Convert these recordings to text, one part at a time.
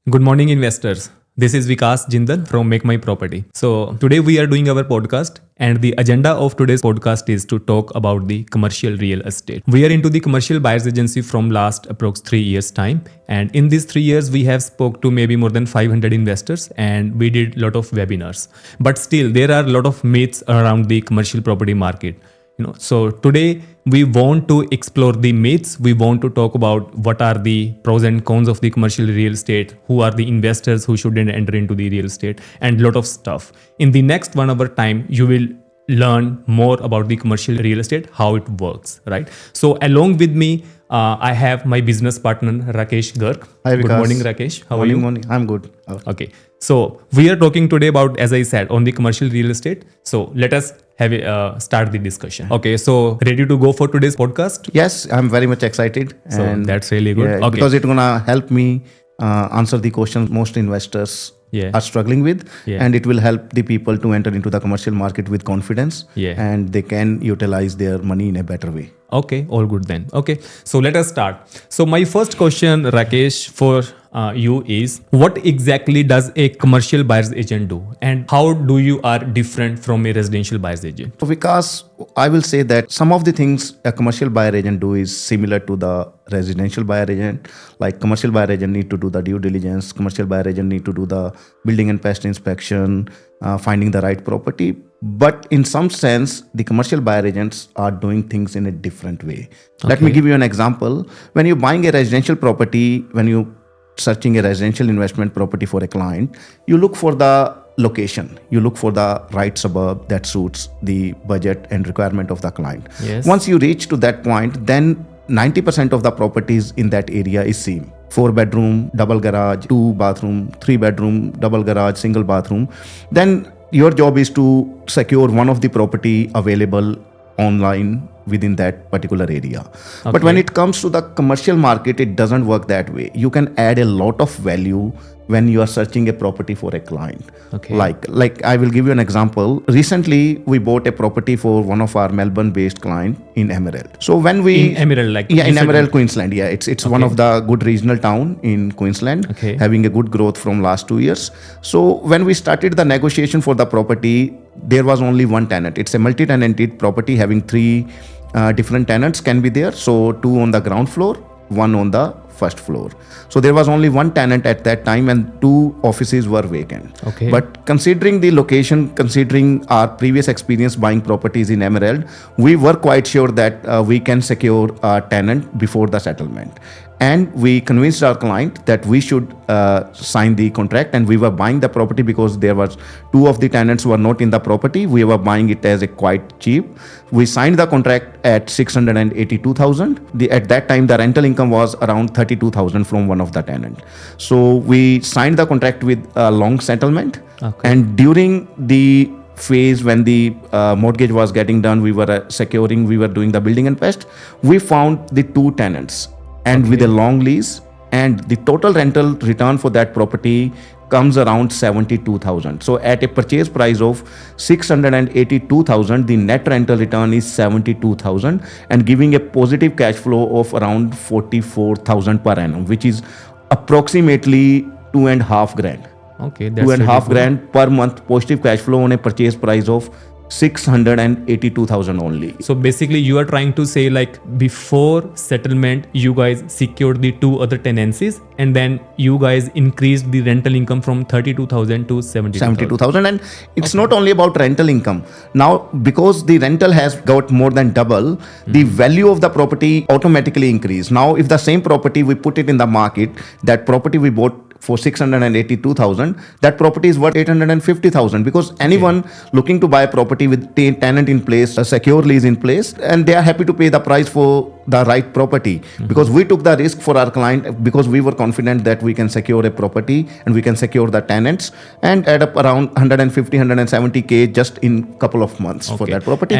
Good morning, investors. This is Vikas Jindal from Make My Property. So, today we are doing our podcast, and the agenda of today's podcast is to talk about the commercial real estate. We are into the commercial buyers agency from last approx 3 years time, and in these 3 years we have spoke to maybe more than 500 investors, and we did lot of webinars. But still there are a lot of myths around the commercial property market. So today we want to explore the myths. We want to talk about what are the pros and cons of the commercial real estate, who are the investors who shouldn't enter into the real estate, and lot of stuff. In the next 1 hour time, you will learn more about the commercial real estate, how it works, right? So along with me, I have my business partner Rakesh Garg. Hi, Vikas. Good morning, Rakesh. How are you? Morning. I'm good. Okay. So we are talking today about, as I said, on the commercial real estate. So let us start the discussion. Okay. So ready to go for today's podcast? Yes, I'm very much excited. So that's really good. Yeah, Okay. Because it's gonna help me answer the questions most investors are struggling with, and it will help the people to enter into the commercial market with confidence, and they can utilize their money in a better way. Okay, all good then. Okay, so let us start. So my first question, Rakesh, for you is, what exactly does a commercial buyer's agent do, and how do you are different from a residential buyer's agent? So because I will say that some of the things a commercial buyer agent do is similar to the residential buyer agent. Like commercial buyer agent need to do the due diligence, commercial buyer agent need to do the building and pest inspection, finding the right property. But in some sense, the commercial buyer agents are doing things in a different way. Okay. Let me give you an example. When you're buying a residential property, when you searching a residential investment property for a client, you look for the location, you look for the right suburb that suits the budget and requirement of the client. Yes. Once you reach to that point, then 90% of the properties in that area is same. 4 bedroom, double garage, 2 bathroom, 3 bedroom, double garage, single bathroom. Then your job is to secure one of the property available online within that particular area. Okay. But when it comes to the commercial market, it doesn't work that way. You can add a lot of value when you are searching a property for a client. Okay. Like I will give you an example. Recently, we bought a property for one of our Melbourne-based client in Emerald. So when we in Emerald, in Emerald, Queensland. Yeah, it's okay. One of the good regional town in Queensland, okay, having a good growth from last 2 years. So when we started the negotiation for the property, there was only one tenant. It's a multi-tenanted property having 3 different tenants can be there. So 2 on the ground floor, 1 on the first floor. So there was only one tenant at that time and 2 offices were vacant. Okay. But considering the location, considering our previous experience buying properties in Emerald, we were quite sure that we can secure a tenant before the settlement. And we convinced our client that we should sign the contract, and we were buying the property because there was 2 of the tenants were not in the property. We were buying it as a quite cheap. We signed the contract at 682,000. At that time, the rental income was around 32,000 from one of the tenant. So we signed the contract with a long settlement. Okay. And during the phase when the mortgage was getting done, we were securing, we were doing the building and pest. We found the 2 tenants. And okay, with a long lease, and the total rental return for that property comes around 72,000. So at a purchase price of 682,000, the net rental return is 72,000 and giving a positive cash flow of around 44,000 per annum, which is approximately 2.5 grand. Okay, that's 2.5 grand per month positive cash flow on a purchase price of 682,000 only. So basically you are trying to say, like, before settlement you guys secured the 2 other tenancies, and then you guys increased the rental income from 32,000 to 72,000. And it's okay, not only about rental income. Now, because the rental has got more than double, the value of the property automatically increased. Now, if the same property we put it in the market, that property we bought for 682,000, that property is worth 850,000, because anyone looking to buy a property with tenant in place, a secure lease in place, and they are happy to pay the price for the right property, because we took the risk for our client, because we were confident that we can secure a property and we can secure the tenants and add up around 150-170K just in couple of months for that property.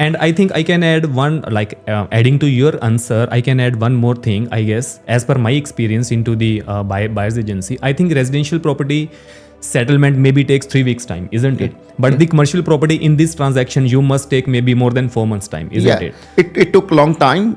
And I think I can add one, adding to your answer, I can add one more thing, I guess, as per my experience into the buyer's agency. I think residential property settlement maybe takes 3 weeks time, isn't it? But the commercial property in this transaction, you must take maybe more than 4 months time, isn't it? It took long time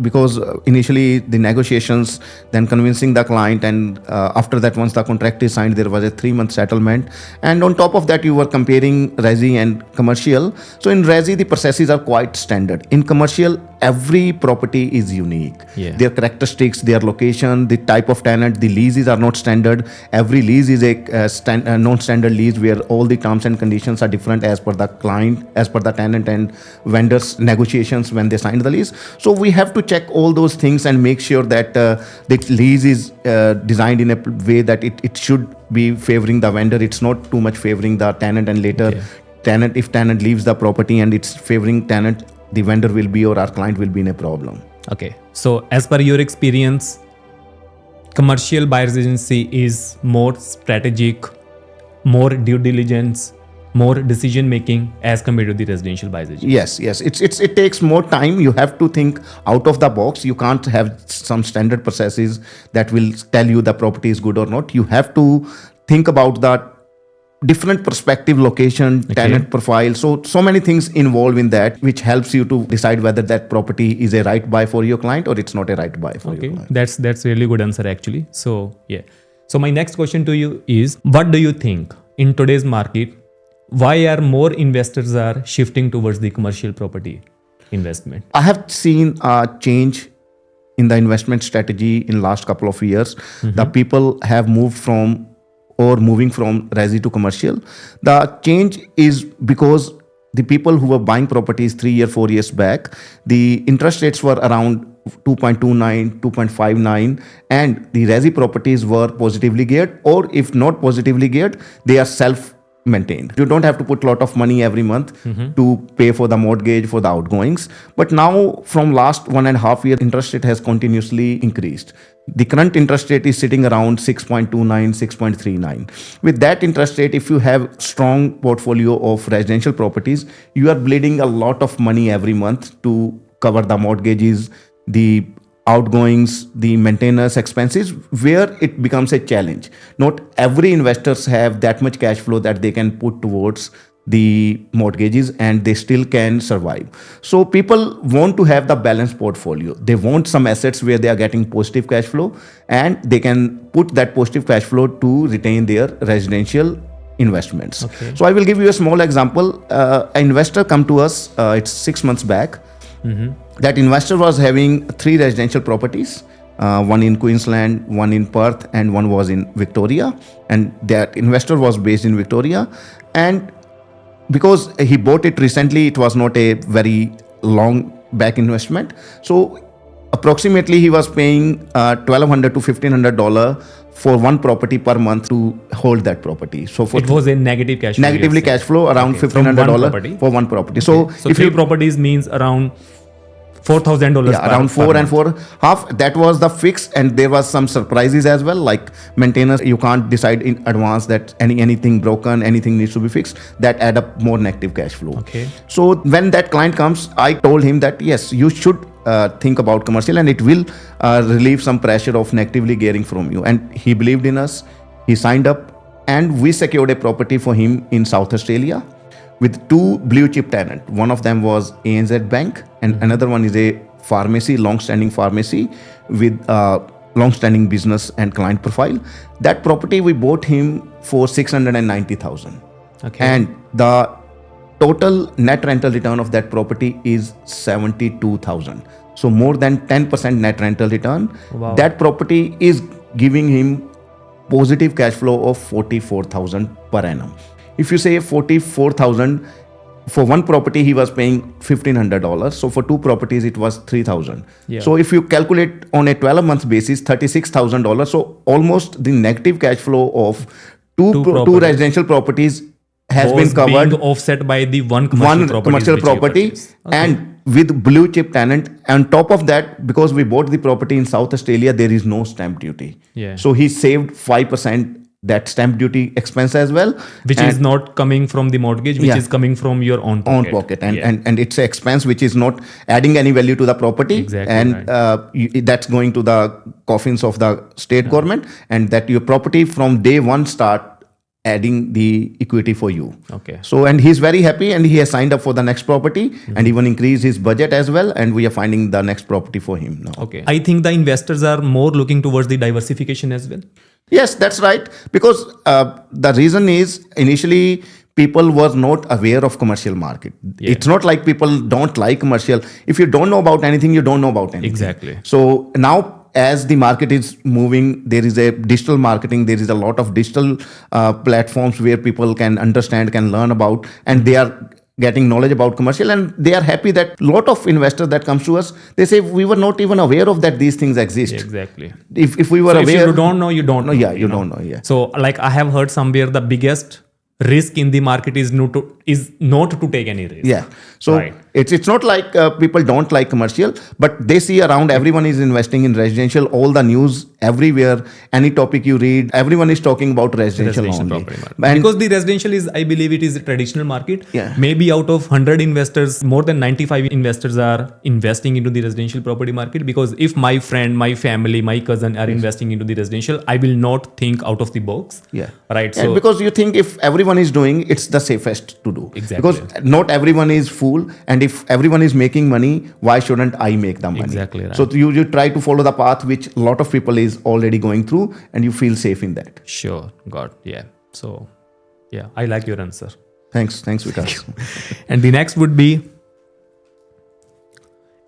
because initially the negotiations, then convincing the client, and after that, once the contract is signed, there was a 3-month settlement. And on top of that, you were comparing resi and commercial. So in resi, the processes are quite standard. In commercial, every property is unique. Their characteristics, their location, the type of tenant, the leases are not standard. Every lease is a non-standard lease where all the terms and conditions are different as per the client, as per the tenant and vendors negotiations when they sign the lease. So we have to check all those things and make sure that the lease is designed in a way that it should be favoring the vendor. It's not too much favoring the tenant, and later if tenant leaves the property and it's favoring tenant, the vendor will be, or our client will be in a problem. Okay. So as per your experience, commercial buyer's agency is more strategic, more due diligence, more decision making as compared to the residential buyer's agency. Yes. It takes more time. You have to think out of the box. You can't have some standard processes that will tell you the property is good or not. You have to think about the different perspective, location, tenant profile. So many things involved in that, which helps you to decide whether that property is a right buy for your client or it's not a right buy for your client. That's really good answer actually. So So my next question to you is, what do you think in today's market, why are more investors are shifting towards the commercial property investment? I have seen a change in the investment strategy in last couple of years. The people have moving from resi to commercial. The change is because the people who were buying properties 3 or 4 years back, the interest rates were around 2.29, 2.59, and the resi properties were positively geared, or if not positively geared, they are self-maintained. You don't have to put a lot of money every month to pay for the mortgage, for the outgoings. But now, from last 1.5 years, interest rate has continuously increased. The current interest rate is sitting around 6.29, 6.39. With that interest rate, if you have strong portfolio of residential properties, you are bleeding a lot of money every month to cover the mortgages, the outgoings, the maintenance expenses, where it becomes a challenge. Not every investors have that much cash flow that they can put towards the mortgages and they still can survive. So people want to have the balanced portfolio. They want some assets where they are getting positive cash flow and they can put that positive cash flow to retain their residential investments. So I will give you a small example. An investor come to us, it's 6 months back. That investor was having 3 residential properties, one in Queensland, one in Perth, and one was in Victoria. And that investor was based in Victoria. And because he bought it recently, it was not a very long back investment. So approximately he was paying $1,200 to $1,500 for one property per month to hold that property. So it was a negative cash flow. Negatively cash flow around $1,500 for one property. So if 3 properties means around $4,000. Yeah, around 4 and 4.5. That was the fix, and there was some surprises as well, like maintenance. You can't decide in advance that anything broken, anything needs to be fixed. That add up more negative cash flow. So when that client comes, I told him that yes, you should think about commercial, and it will relieve some pressure of negatively gearing from you. And he believed in us. He signed up, and we secured a property for him in South Australia with 2 blue chip tenants. One of them was ANZ Bank, and another one is a pharmacy, long-standing pharmacy with long-standing business and client profile. That property we bought him for $690,000. And the total net rental return of that property is $72,000. So more than 10% net rental return. That property is giving him positive cash flow of $44,000 per annum. If you say 44,000 for one property, he was paying $1,500. So for 2 properties, it was $3,000. So if you calculate on a 12-month basis, $36,000. So almost the negative cash flow of two residential properties has been covered, being offset by the one commercial property. And with blue chip tenant. On top of that, because we bought the property in South Australia, there is no stamp duty. So he saved 5%. That stamp duty expense as well, which is not coming from the mortgage, which is coming from your own pocket. And it's an expense which is not adding any value to the property, that's going to the coffins of the state government, and that your property from day one start adding the equity for you. Okay. So, and he's very happy, and he has signed up for the next property and even increased his budget as well. And we are finding the next property for him now. Okay. I think the investors are more looking towards the diversification as well. Yes, that's right. Because the reason is initially people were not aware of commercial market. Yeah. It's not like people don't like commercial. If you don't know about anything, you don't know about anything. Exactly. So now as the market is moving, there is a digital marketing, there is a lot of digital platforms where people can understand, can learn about, and they are getting knowledge about commercial, and they are happy that lot of investors that comes to us, they say we were not even aware of that these things exist. Exactly. If we were So aware, if you don't know, you don't know. yeah, you don't know. Yeah. So like I have heard somewhere the biggest risk in the market is not to take any risk. Yeah. So Right. it's not like people don't like commercial, but they see around everyone is investing in residential. All the news everywhere, any topic you read, everyone is talking about residential only. property market. And Because the residential is, I believe it is a traditional market. Yeah. Maybe out of 100 investors, more than 95 investors are investing into the residential property market. Because if my friend, my family, my cousin are investing into the residential, I will not think out of the box. yeah. Right. And So because you think if everyone is doing, it's the safest to do. Exactly. Because not everyone is fool, and if everyone is making money, why shouldn't I make the money? Exactly right. So you try to follow the path which a lot of people is already going through, and you feel safe in that. sure. God. Yeah. So yeah, I like your answer. Thanks, Vikas. And the next would be,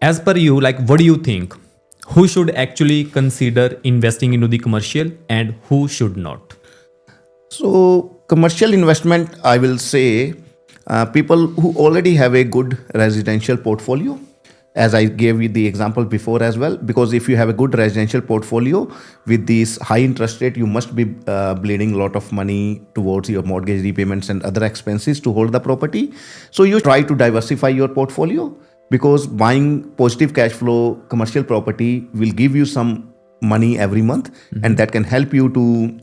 as per you, like what do you think? Who should actually consider investing into the commercial and who should not? So commercial investment, I will say, people who already have a good residential portfolio, as I gave you the example before as well, because if you have a good residential portfolio with this high interest rate, you must be bleeding a lot of money towards your mortgage repayments and other expenses to hold the property. So you try to diversify your portfolio, because buying positive cash flow commercial property will give you some money every month, and that can help you to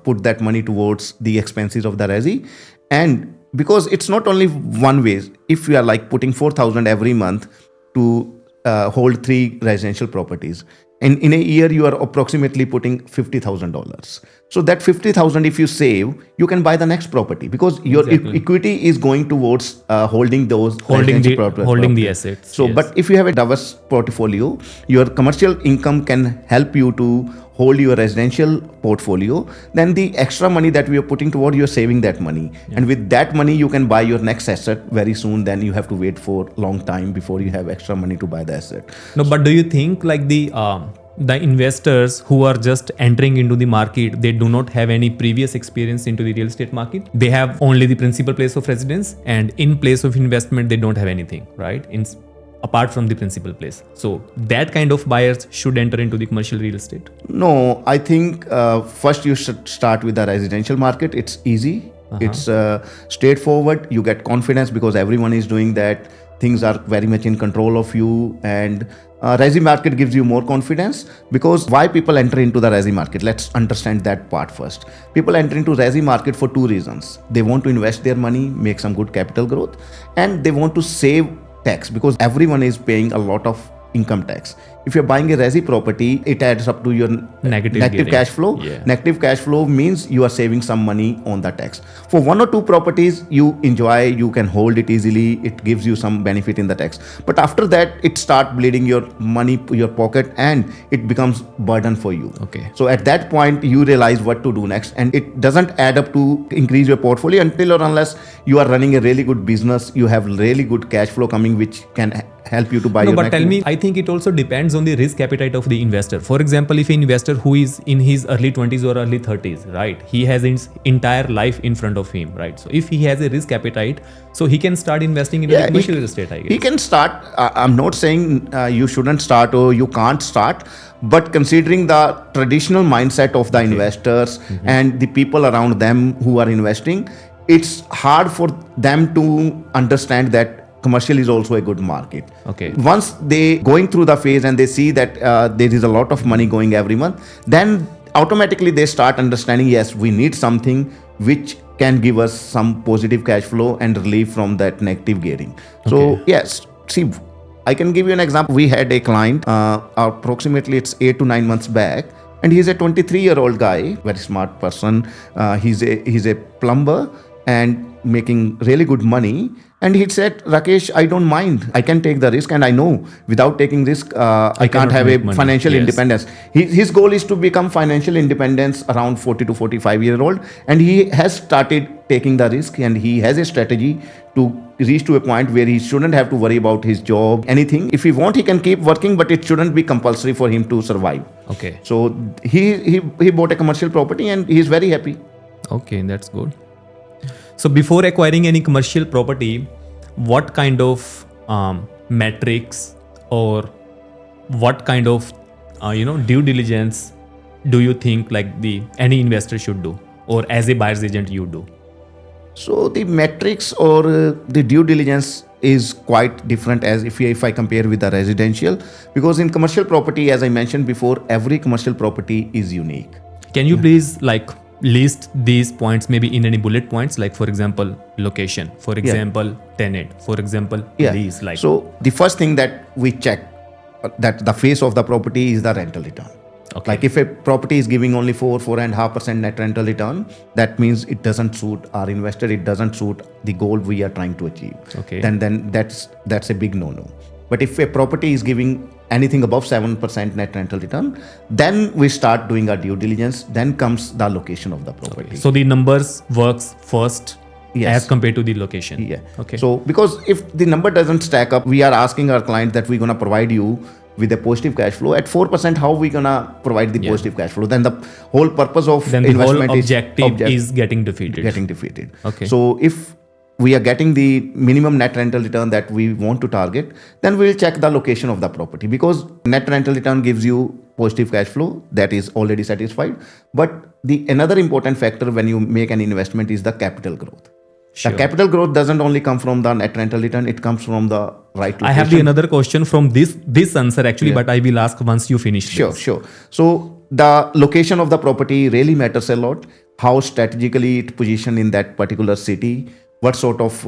put that money towards the expenses of the resi. And because it's not only one way, if you are like putting 4,000 every month to hold 3 residential properties, and in a year you are approximately putting $50,000. So that 50,000, if you save, you can buy the next property, because your equity is going towards holding those holding the assets. So yes. but if you have a diverse portfolio, your commercial income can help you to hold your residential portfolio. Then the extra money that we are putting toward, you're saving that money, and with that money you can buy your next asset very soon. Then you have to wait for long time before you have extra money to buy the asset. No, but do you think like the investors who are just entering into the market, they do not have any previous experience into the real estate market? They have only the principal place of residence, and in place of investment they don't have anything, right? Apart from the principal place. So that kind of buyers should enter into the commercial real estate. No, I think first you should start with the residential market. It's easy. It's straightforward. You get confidence because everyone is doing that. Things are very much in control of you, and resi market gives you more confidence. Because why people enter into the resi market? Let's understand that part first. People enter into resi market for 2 reasons. They want to invest their money, make some good capital growth, and they want to save tax, because everyone is paying a lot of income tax. If you're buying a resi property, it adds up to your negative cash flow. Yeah. Negative cash flow means you are saving some money on the tax. For 1 or 2 properties, you enjoy, you can hold it easily, it gives you some benefit in the tax. But after that, it start bleeding your money, your pocket, and it becomes burden for you. Okay. So at that point, you realize what to do next, and it doesn't add up to increase your portfolio until or unless you are running a really good business, you have really good cash flow coming, which can help you to buy your but next tell me, I think it also depends on the risk appetite of the investor. For example, if an investor who is in his early 20s or early 30s, right, he has his entire life in front of him, right? So if he has a risk appetite, so he can start investing in the commercial real estate, I guess. He can start. I'm not saying you shouldn't start or you can't start, but considering the traditional mindset of the investors and the people around them who are investing, it's hard for them to understand that commercial is also a good market. Okay. Once they going through the phase and they see that there is a lot of money going every month, then automatically they start understanding, yes, we need something which can give us some positive cash flow and relief from that negative gearing. So yes, see, I can give you an example. We had a client, approximately it's 8 to 9 months back. And he's a 23-year-old guy, very smart person. He's a plumber and making really good money. And he said, Rakesh, I don't mind. I can take the risk, and I know without taking risk, I can't have a make money. financial Yes. independence. His goal is to become financial independence around 40 to 45-year-old, and he has started taking the risk, and he has a strategy to reach to a point where he shouldn't have to worry about his job, anything. If he want, he can keep working, but it shouldn't be compulsory for him to survive. Okay. So he bought a commercial property, and he's very happy. Okay, that's good. So before acquiring any commercial property, what kind of metrics or what kind of due diligence do you think like any investor should do, or as a buyer's agent you do? So the metrics or the due diligence is quite different as if I compare with the residential, because in commercial property, as I mentioned before, every commercial property is unique. Can you please list these points maybe in any bullet points, like for example location, for example tenant, for example lease? So the first thing that we check that the face of the property is the rental return. Okay. Like if a property is giving only 4.5% net rental return, that means it doesn't suit our investor, it doesn't suit the goal we are trying to achieve. Okay. Then that's a big no-no. But if a property is giving anything above 7% net rental return, then we start doing our due diligence. Then comes the location of the property. Okay. So the numbers works first. Yes. As compared to the location. Yeah. Okay. So because if the number doesn't stack up, we are asking our client that we're gonna provide you with a positive cash flow at 4%. How we gonna provide the positive cash flow? Then the whole purpose of then the investment whole objective is getting defeated. Getting defeated. Okay. So if we are getting the minimum net rental return that we want to target, then we'll check the location of the property, because net rental return gives you positive cash flow that is already satisfied. But the another important factor when you make an investment is the capital growth. Sure. The capital growth doesn't only come from the net rental return, it comes from the right location. I have another question from this answer actually, but I will ask once you finish. Sure. So the location of the property really matters a lot. How strategically it positioned in that particular city, what sort of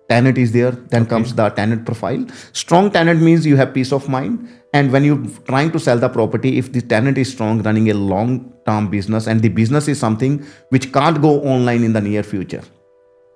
tenant is there, then comes the tenant profile. Strong tenant means you have peace of mind. And when you're trying to sell the property, if the tenant is strong, running a long-term business, and the business is something which can't go online in the near future.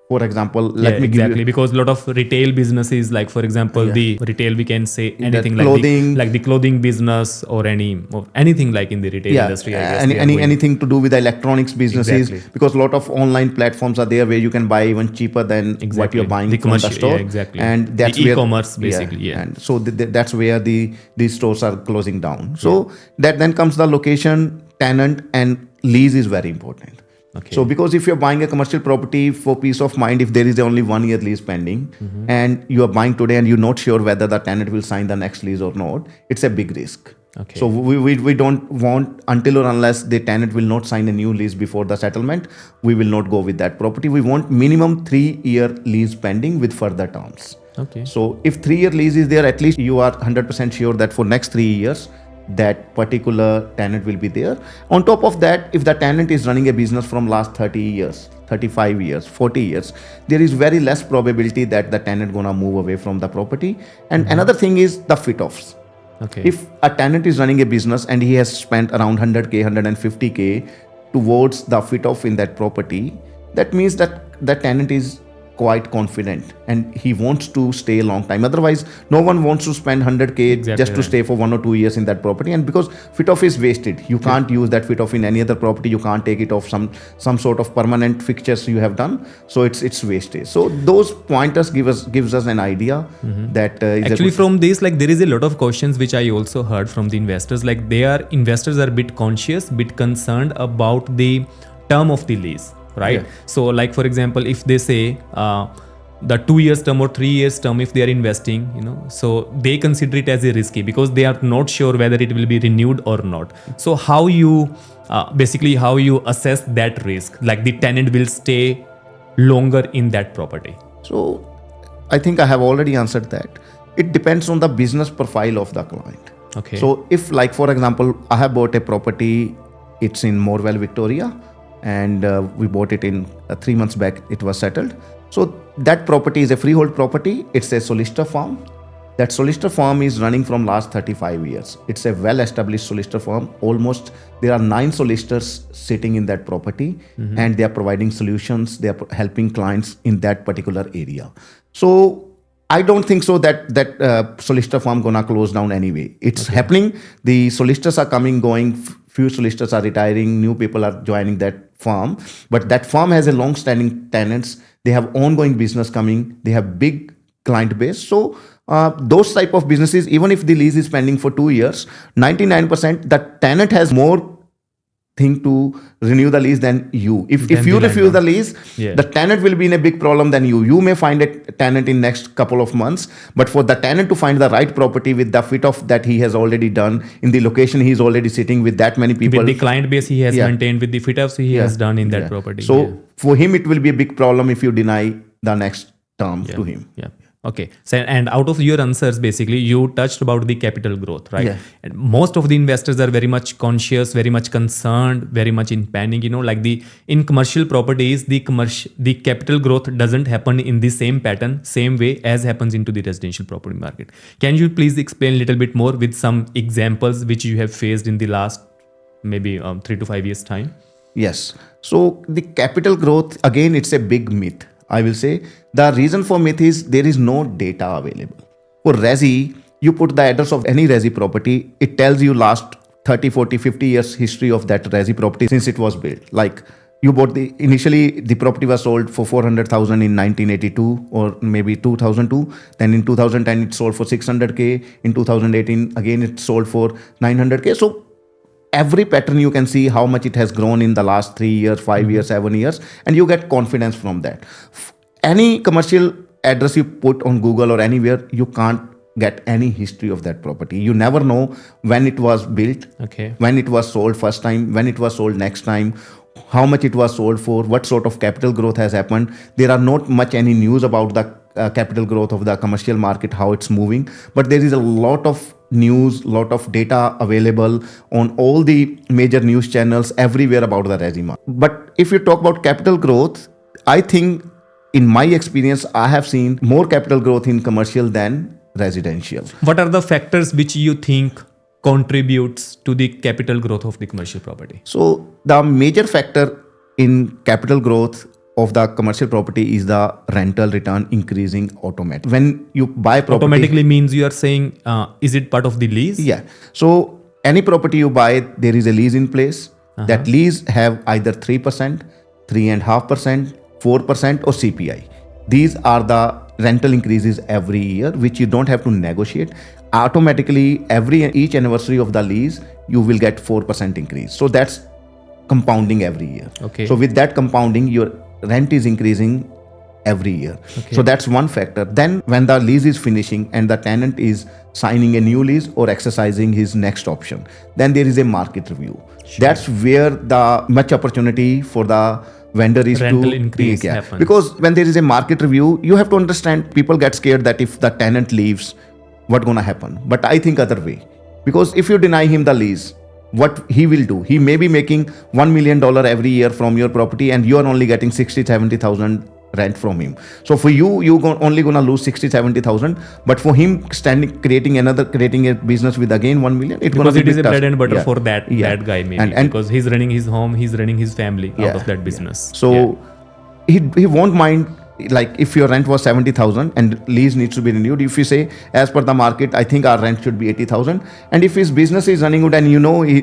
For example, let me give you, because a lot of retail businesses, like for example, the retail, we can say anything clothing, like the clothing business or anything like in the retail industry. I guess anything to do with the electronics businesses, because a lot of online platforms are there where you can buy even cheaper than what you're buying from the store. And that's the where e-commerce basically. And so that's where these stores are closing down. So that then comes the location, tenant, and lease is very important. Okay. So because if you're buying a commercial property for peace of mind, if there is only 1 year lease pending and you are buying today and you're not sure whether the tenant will sign the next lease or not, it's a big risk. Okay. So we don't want, until or unless the tenant will not sign a new lease before the settlement, we will not go with that property. We want minimum 3-year lease pending with further terms. Okay. So if 3-year lease is there, at least you are 100% sure that for next 3 years, that particular tenant will be there. On top of that, if the tenant is running a business from last 30 years, 35 years, 40 years, there is very less probability that the tenant gonna move away from the property. And another thing is the fit-offs. Okay. If a tenant is running a business and he has spent around 100K, 150K towards the fit-off in that property, that means that the tenant is quite confident and he wants to stay a long time. Otherwise, no one wants to spend 100K just to stay for 1 or 2 years in that property. And because fit-off is wasted, you can't use that fit-off in any other property. You can't take it off some sort of permanent fixtures you have done. So it's wasted. So those pointers gives us an idea that actually from this, like there is a lot of questions which I also heard from the investors. Like investors are a bit conscious, bit concerned about the term of the lease. Right. Yeah. So like, for example, if they say the 2 years term or 3 years term, if they are investing, so they consider it as a risky because they are not sure whether it will be renewed or not. So how you assess that risk, like the tenant will stay longer in that property? So I think I have already answered that. It depends on the business profile of the client. Okay. So if, like, for example, I have bought a property, it's in Morwell, Victoria, and we bought it in 3 months back, it was settled. So that property is a freehold property. It's a solicitor farm. That solicitor firm is running from last 35 years. It's a well-established solicitor firm. Almost there are 9 solicitors sitting in that property, and they are providing solutions. They are helping clients in that particular area. So I don't think so that solicitor firm gonna close down anyway. It's happening. The solicitors are coming, going. Few solicitors are retiring. New people are joining that firm. But that firm has a long-standing tenants. They have ongoing business coming. They have big client base. So those type of businesses, even if the lease is pending for 2 years, 99% the tenant has more thing to renew the lease than you. If you refuse the lease, the tenant will be in a big problem than you. You may find a tenant in next couple of months, but for the tenant to find the right property with the fit of that he has already done in the location he is already sitting with that many people. With the client base he has maintained, with the fit outs he has done in that property. So for him, it will be a big problem if you deny the next term to him. Yeah. Okay. So, and out of your answers, basically, you touched about the capital growth, right? Yeah. And most of the investors are very much conscious, very much concerned, very much in panic. Like in commercial properties, the capital growth doesn't happen in the same pattern, same way as happens into the residential property market. Can you please explain a little bit more with some examples which you have faced in the last maybe 3 to 5 years time? Yes. So the capital growth, again, it's a big myth. I will say the reason for myth is there is no data available. For Resi, you put the address of any Resi property, it tells you last 30, 40, 50 years history of that Resi property since it was built. Like you bought initially the property was sold for 400,000 in 1982 or maybe 2002. Then in 2010 it sold for 600K. In 2018 again it sold for 900K. So every pattern you can see how much it has grown in the last 3 years, 5 years, 7 years, and you get confidence from that. Any commercial address you put on Google or anywhere, you can't get any history of that property. You never know when it was built, when it was sold first time, when it was sold next time, how much it was sold for, what sort of capital growth has happened. There are not much any news about the capital growth of the commercial market, how it's moving, but there is a lot of news, lot of data available on all the major news channels everywhere about the Resi market. But if you talk about capital growth, I think in my experience, I have seen more capital growth in commercial than residential. What are the factors which you think contributes to the capital growth of the commercial property? So the major factor in capital growth of the commercial property is the rental return increasing automatically. When you buy property, automatically means you are saying, is it part of the lease? Yeah. So any property you buy, there is a lease in place. That lease have either 3%, 3.5%, 4% or CPI. These are the rental increases every year, which you don't have to negotiate. Automatically, each anniversary of the lease, you will get 4% increase. So that's compounding every year. Okay. So with that compounding, your rent is increasing every year. Okay. So that's one factor. Then when the lease is finishing and the tenant is signing a new lease or exercising his next option, then there is a market review. Sure. That's where the much opportunity for the vendor is rental to increase happens. Because when there is a market review, you have to understand, people get scared that if the tenant leaves, what's gonna happen? But I think other way, because if you deny him the lease, what he will do, he may be making $1 million every year from your property and you are only getting 60,000-70,000 rent from him. So for you only gonna lose 60,000-70,000, but for him creating a business with again 1 million, because it is a bread and butter for that guy maybe, and because he's running his home, he's running his family out of that business. So he won't mind. Like if your rent was 70,000 and lease needs to be renewed, if you say as per the market, I think our rent should be 80,000, and if his business is running good and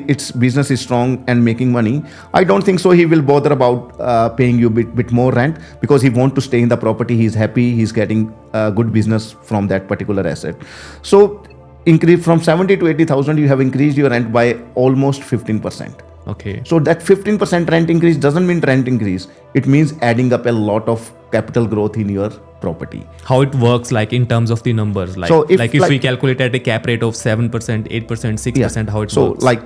its business is strong and making money, I don't think so he will bother about paying you bit more rent, because he want to stay in the property. He's happy, he's getting good business from that particular asset. So increase from 70 to 80,000, you have increased your rent by almost 15%. Okay. So that 15% rent increase doesn't mean rent increase. It means adding up a lot of capital growth in your property. How it works, like in terms of the numbers, like so if we calculate at a cap rate of 7%, 8%, 6%, how it works. So like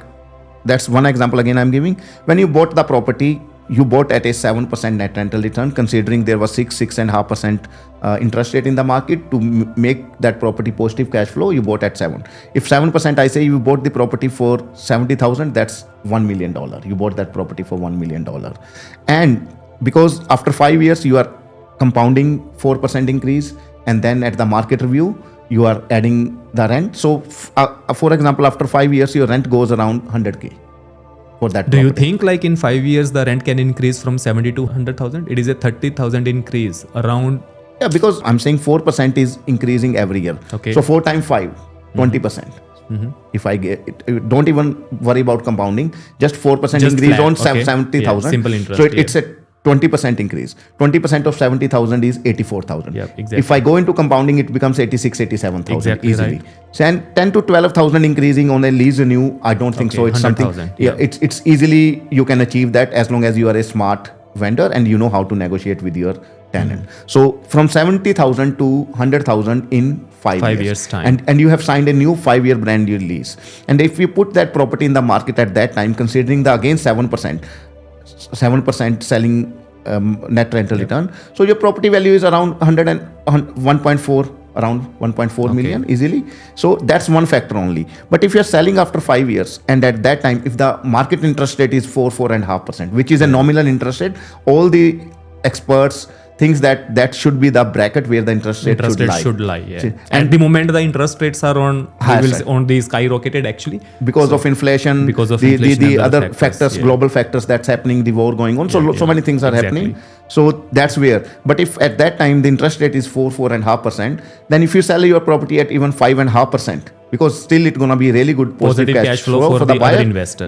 that's one example again I'm giving. When you bought the property, you bought at a 7% net rental return, considering there was 6.5% interest rate in the market. To make that property positive cash flow, you bought at 7. If 7%, I say you bought the property for 70,000, that's $1 million. You bought that property for $1 million. And because after 5 years, you are compounding 4% increase, and then at the market review, you are adding the rent. So, for example, after 5 years, your rent goes around 100K for that Do property. you think like in 5 years the rent can increase from 70 to 100,000? It is a 30,000 increase around. Yeah, because I'm saying 4% is increasing every year. Okay. So 4 times 5, 20%. If I get it, don't even worry about compounding, just 4% Just increase flat, on okay. 70,000. Yeah, simple interest, So it's a 20% increase. 20% of 70,000 is 84,000. Yeah, exactly. If I go into compounding, it becomes 86, 87,000 Exactly easily. right. So, and 10 to 12,000 increasing on a lease renew, I don't think so. It's something. 100,000, Yeah, it's easily you can achieve that as long as you are a smart vendor and you know how to negotiate with your tenant. So from 70,000 to 100,000 in 5 years time. and you have signed a new 5-year brand new lease. And if you put that property in the market at that time, considering the again 7% selling net rental return, so your property value is around 1.4 around 1.4 million easily. So that's one factor only. But if you're selling after 5 years and at that time if the market interest rate is 4.5%, which is a nominal interest rate, all the experts thinks that should be the bracket where the interest rate should lie. Yeah. And at the moment the interest rates are on the skyrocketed actually because of inflation, because of the inflation and other factors, global factors that's happening, the war going on. So many things are happening. So that's where. But if at that time the interest rate is 4.5%, then if you sell your property at even 5.5%, because still it's gonna be really good positive cash flow for the buyer, other investor.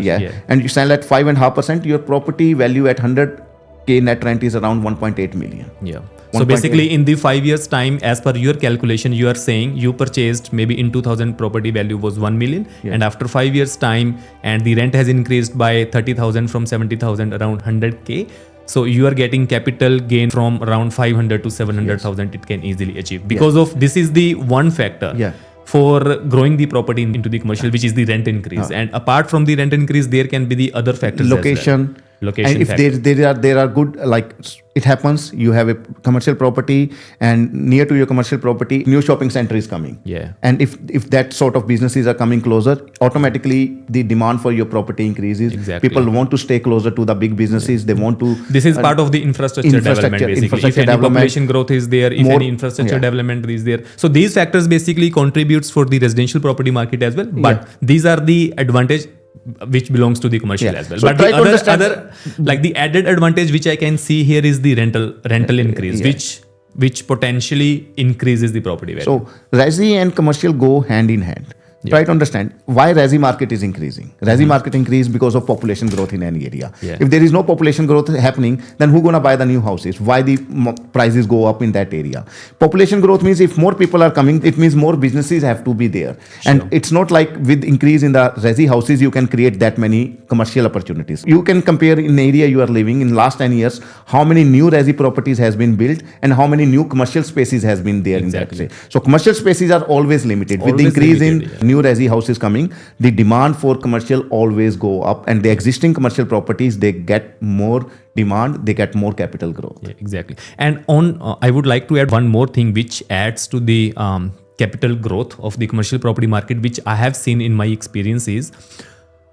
And you sell at 5.5%, your property value at 100K net rent is around 1.8 million. Yeah. So basically in the 5 years time, as per your calculation, you are saying you purchased maybe in 2000 property value was 1 million and after 5 years time and the rent has increased by 30,000 from 70,000 around 100K. So you are getting capital gain from around 500 to 700,000 it can easily achieve because of this is the one factor. For growing the property into the commercial, which is the rent increase. And apart from the rent increase, there can be the other factors. Location. Location. And if there are good, like it happens, you have a commercial property and near to your commercial property, new shopping center is coming. And if that sort of businesses are coming closer, automatically the demand for your property increases. People want to stay closer to the big businesses. They want to. This is part of the infrastructure development basically. If any population growth is there, if any infrastructure development is there. So these factors basically contributes for the residential property market as well. But these are the advantage which belongs to the commercial as well. So but the other like the added advantage which I can see here is the rental increase, which potentially increases the property value. So Resi and commercial go hand in hand. Try to understand why Resi market is increasing. Resi market increase because of population growth in any area. If there is no population growth happening, then who gonna buy the new houses? Why the prices go up in that area? Population growth means if more people are coming, it means more businesses have to be there. And it's not like with increase in the Resi houses, you can create that many commercial opportunities. You can compare in the area you are living in last 10 years, how many new Resi properties has been built and how many new commercial spaces has been there in that way. So commercial spaces are always limited. With the increase in new Resi houses coming, the demand for commercial always go up, and the existing commercial properties, they get more demand, they get more capital growth. Exactly. And I would like to add one more thing which adds to the capital growth of the commercial property market, which I have seen in my experience is,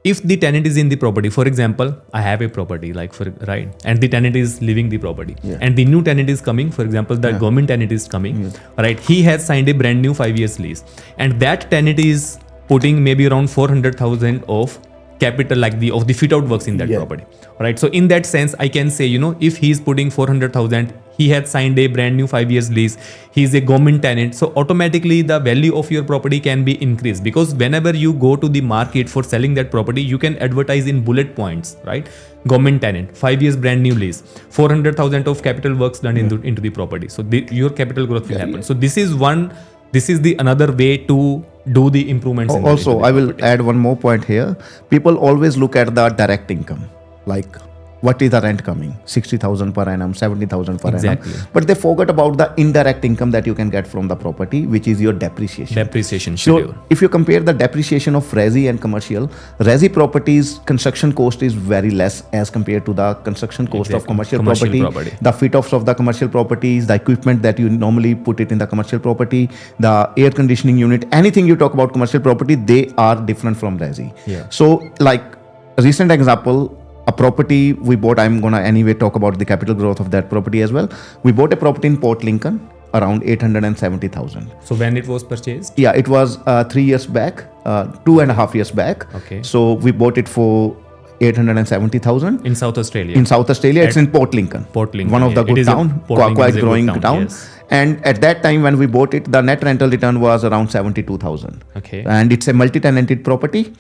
if the tenant is in the property, for example, I have a property and the tenant is leaving the property and the new tenant is coming, for example, the government tenant is coming, right? He has signed a brand new 5 years lease and that tenant is putting maybe around 400,000 of capital of the fit out works in that property, right? So in that sense, I can say, if he's putting 400,000, he had signed a brand new 5 years lease, he's a government tenant, so automatically the value of your property can be increased, because whenever you go to the market for selling that property, you can advertise in bullet points, right? Government tenant, 5 years brand new lease, 400,000 of capital works done into the property. So your capital growth will happen. So this is the another way to do the improvements. Also, I will add one more point here. People always look at the direct income, like what is the rent coming, 60,000 per annum, 70,000 per annum. But they forget about the indirect income that you can get from the property, which is your depreciation. So if you compare the depreciation of Resi and commercial, Resi properties construction cost is very less as compared to the construction cost of commercial property. The fit-offs of the commercial properties, the equipment that you normally put it in the commercial property, the air conditioning unit, anything you talk about commercial property, they are different from Resi. So like a recent example, a property we bought, I'm going to anyway talk about the capital growth of that property as well. We bought a property in Port Lincoln around 870,000. So when it was purchased? Yeah, it was 3 years back, 2.5 years back. Okay. So we bought it for 870,000 In South Australia? in South Australia. It's in Port Lincoln. Port Lincoln, one of the yeah. It good is a- town, Port Lincoln quite is a good growing town, town. yes. And at that time when we bought it, the net rental return was around 72,000. Okay. And it's a multi-tenanted property.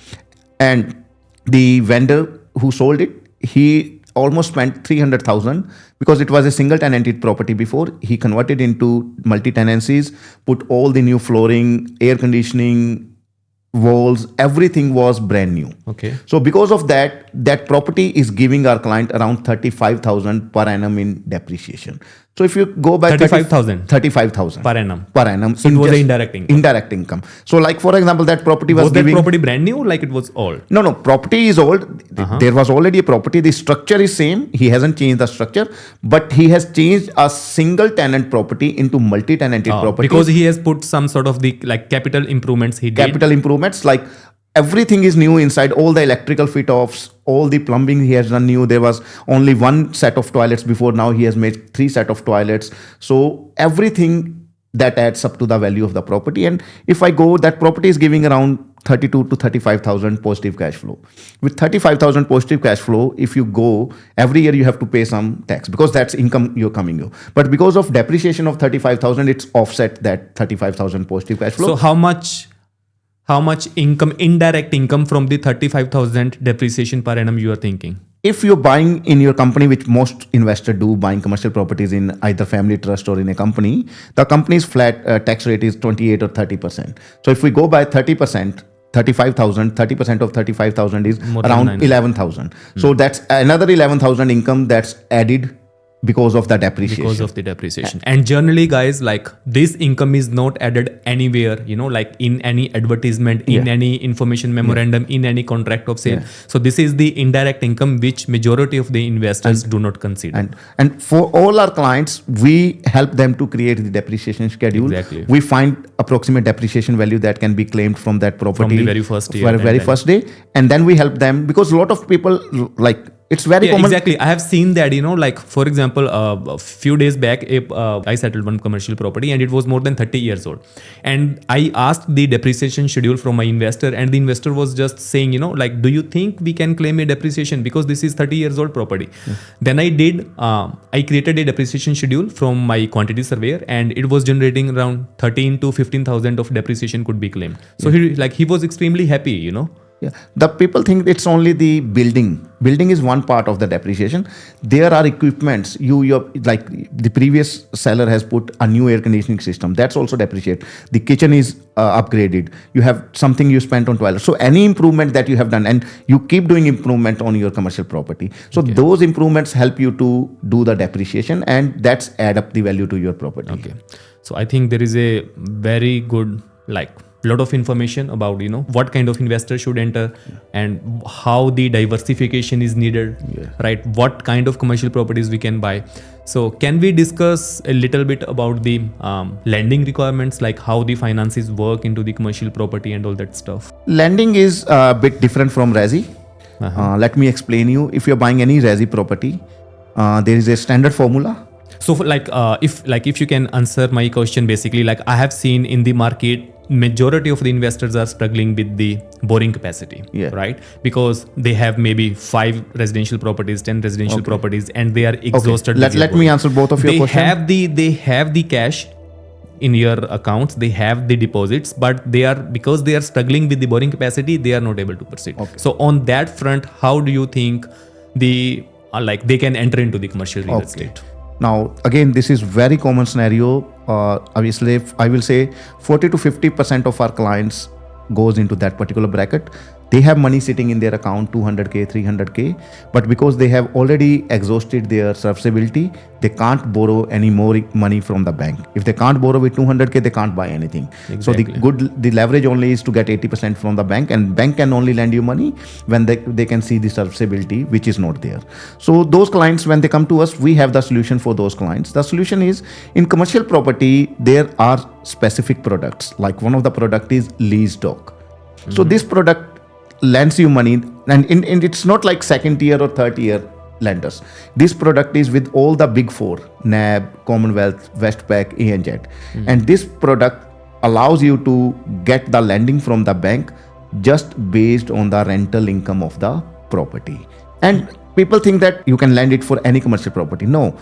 And the vendor who sold it, he almost spent 300,000 because it was a single tenanted property before. He converted into multi-tenancies, put all the new flooring, air conditioning, walls, everything was brand new. Okay. So because of that, that property is giving our client around 35,000 per annum in depreciation. So if you go by 35,000? 35,000 Per annum. per annum. So it was an indirect income. Indirect income. So like for example, that property was Was that giving. property brand new, like it was old? No, property is old. There was already a property. The structure is same. He hasn't changed the structure, but he has changed a single tenant property into multi-tenanted property. Because he has put some sort of the like capital improvements he did. Capital improvements, like everything is new inside. All the electrical fit-offs, all the plumbing he has done new. There was only one set of toilets before. Now he has made 3 set of toilets. So everything that adds up to the value of the property. And if I go, that property is giving around 32 to 35,000 positive cash flow. With 35,000 positive cash flow, if you go every year, you have to pay some tax because that's income you're coming you. But because of depreciation of 35,000, it's offset that 35,000 positive cash flow. So how much income, indirect income from the 35,000 depreciation per annum you are thinking? If you're buying in your company, which most investors do, buying commercial properties in either family trust or in a company, the company's flat tax rate is 28 or 30%. So if we go by 30%, 35,000, 30% of 35,000 is More than around 9. 11,000. So that's another 11,000 income that's added because of the depreciation. Because of the depreciation. And generally, guys, like this income is not added anywhere, like in any advertisement, in any information memorandum, in any contract of sale. So this is the indirect income which majority of the investors do not consider. And for all our clients, we help them to create the depreciation schedule. Exactly. We find approximate depreciation value that can be claimed from that property From the very first year. very first day. And then we help them because a lot of people like, it's very common. Exactly. I have seen that, like for example, a few days back, I settled one commercial property and it was more than 30 years old. And I asked the depreciation schedule from my investor and the investor was just saying, like, do you think we can claim a depreciation because this is 30 years old property? Then I created a depreciation schedule from my quantity surveyor and it was generating around 13 to 15,000 of depreciation could be claimed. So he was extremely happy, Yeah, the people think it's only the building. Building is one part of the depreciation. There are equipments. Your like the previous seller has put a new air conditioning system. That's also depreciate. The kitchen is upgraded. You have something you spent on toilet. So any improvement that you have done, and you keep doing improvement on your commercial property. So those improvements help you to do the depreciation, and that's add up the value to your property. Okay. So I think there is a very good lot of information about what kind of investor should enter and how the diversification is needed, right? What kind of commercial properties we can buy. So can we discuss a little bit about the lending requirements, like how the finances work into the commercial property and all that stuff? Lending is a bit different from Resi. Let me explain you. If you're buying any Resi property, there is a standard formula. So if you can answer my question, basically, like I have seen in the market, majority of the investors are struggling with the borrowing capacity, right? Because they have maybe 5 residential properties, 10 residential properties, and they are exhausted. Let me answer both of your questions. They have the cash in your accounts, they have the deposits, but because they are struggling with the borrowing capacity, they are not able to proceed. So on that front, how do you think they can enter into the commercial real estate? Now, again, this is very common scenario. Obviously, I will say 40 to 50% of our clients goes into that particular bracket. They have money sitting in their account, 200K, 300K, but because they have already exhausted their serviceability, they can't borrow any more money from the bank. If they can't borrow with 200K, they can't buy anything. Exactly. So the leverage only is to get 80% from the bank, and bank can only lend you money when they can see the serviceability, which is not there. So those clients, when they come to us, we have the solution for those clients. The solution is, in commercial property, there are specific products. Like one of the product is lease doc. So this product lends you money, and it's not like second tier or third tier lenders. This product is with all the big four, NAB, Commonwealth, Westpac, ANZ. And this product allows you to get the lending from the bank just based on the rental income of the property. And people think that you can lend it for any commercial property. No,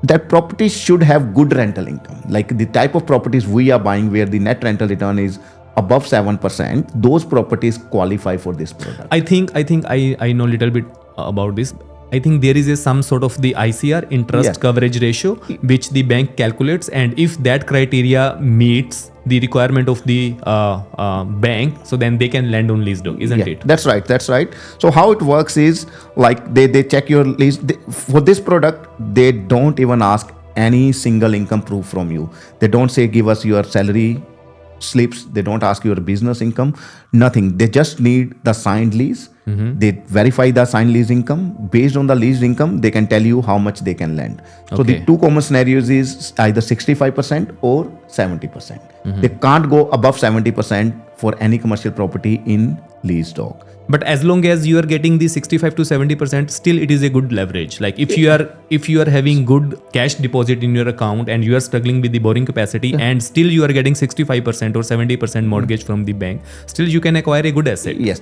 that property should have good rental income. Like the type of properties we are buying where the net rental return is above 7%, those properties qualify for this product. I think I know a little bit about this. I think there is some sort of the ICR, interest coverage ratio, which the bank calculates, and if that criteria meets the requirement of the bank, so then they can lend on lease doc, isn't it? That's right. So how it works is like they check your lease. For this product, they don't even ask any single income proof from you. They don't say give us your salary slips, they don't ask your business income, nothing. They just need the signed lease. They verify the signed lease income. Based on the lease income, they can tell you how much they can lend. So the two common scenarios is either 65% or 70%. They can't go above 70% for any commercial property in lease doc. But as long as you are getting the 65 to 70%, still it is a good leverage. Like if you are having good cash deposit in your account and you are struggling with the borrowing capacity and still you are getting 65% or 70% mortgage from the bank, still you can acquire a good asset. Yes,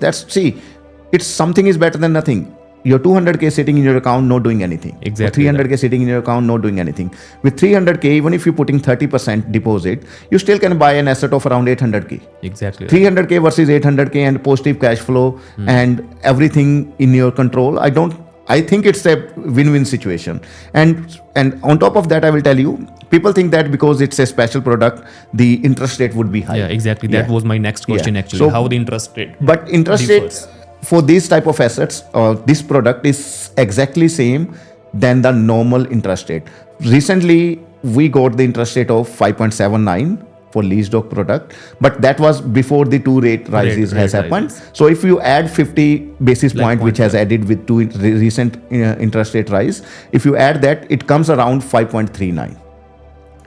it's something is better than nothing. Your 200K sitting in your account, not doing anything. Exactly. Or 300K sitting in your account, not doing anything. With 300K, even if you're putting 30% deposit, you still can buy an asset of around 800K. Exactly. 300K versus 800K and positive cash flow and everything in your control. I think it's a win-win situation. And on top of that, I will tell you, people think that because it's a special product, the interest rate would be high. Yeah, exactly. That was my next question actually. So, how the interest rate But interest differs. rate for these type of assets, this product is exactly same than the normal interest rate. Recently, we got the interest rate of 5.79 for lease doc product, but that was before the two rate rises has happened. So if you add 50 basis point, which has added with two recent interest rate rise, if you add that, it comes around 5.39.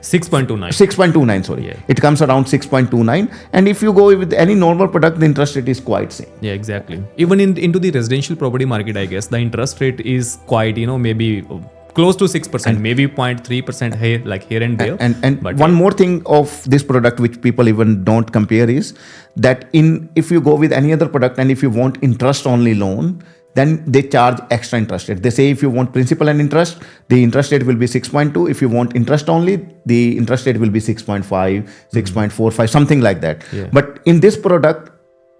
6.29, sorry. Yeah. It comes around 6.29. And if you go with any normal product, the interest rate is quite same. Yeah, exactly. Even into the residential property market, I guess, the interest rate is quite, maybe close to 6%, maybe 0.3% here and there. And one more thing of this product which people even don't compare is that if you go with any other product and if you want interest only loan, then they charge extra interest rate. They say if you want principal and interest, the interest rate will be 6.2. If you want interest only, the interest rate will be 6.5, 6.45, something like that. Yeah. But in this product,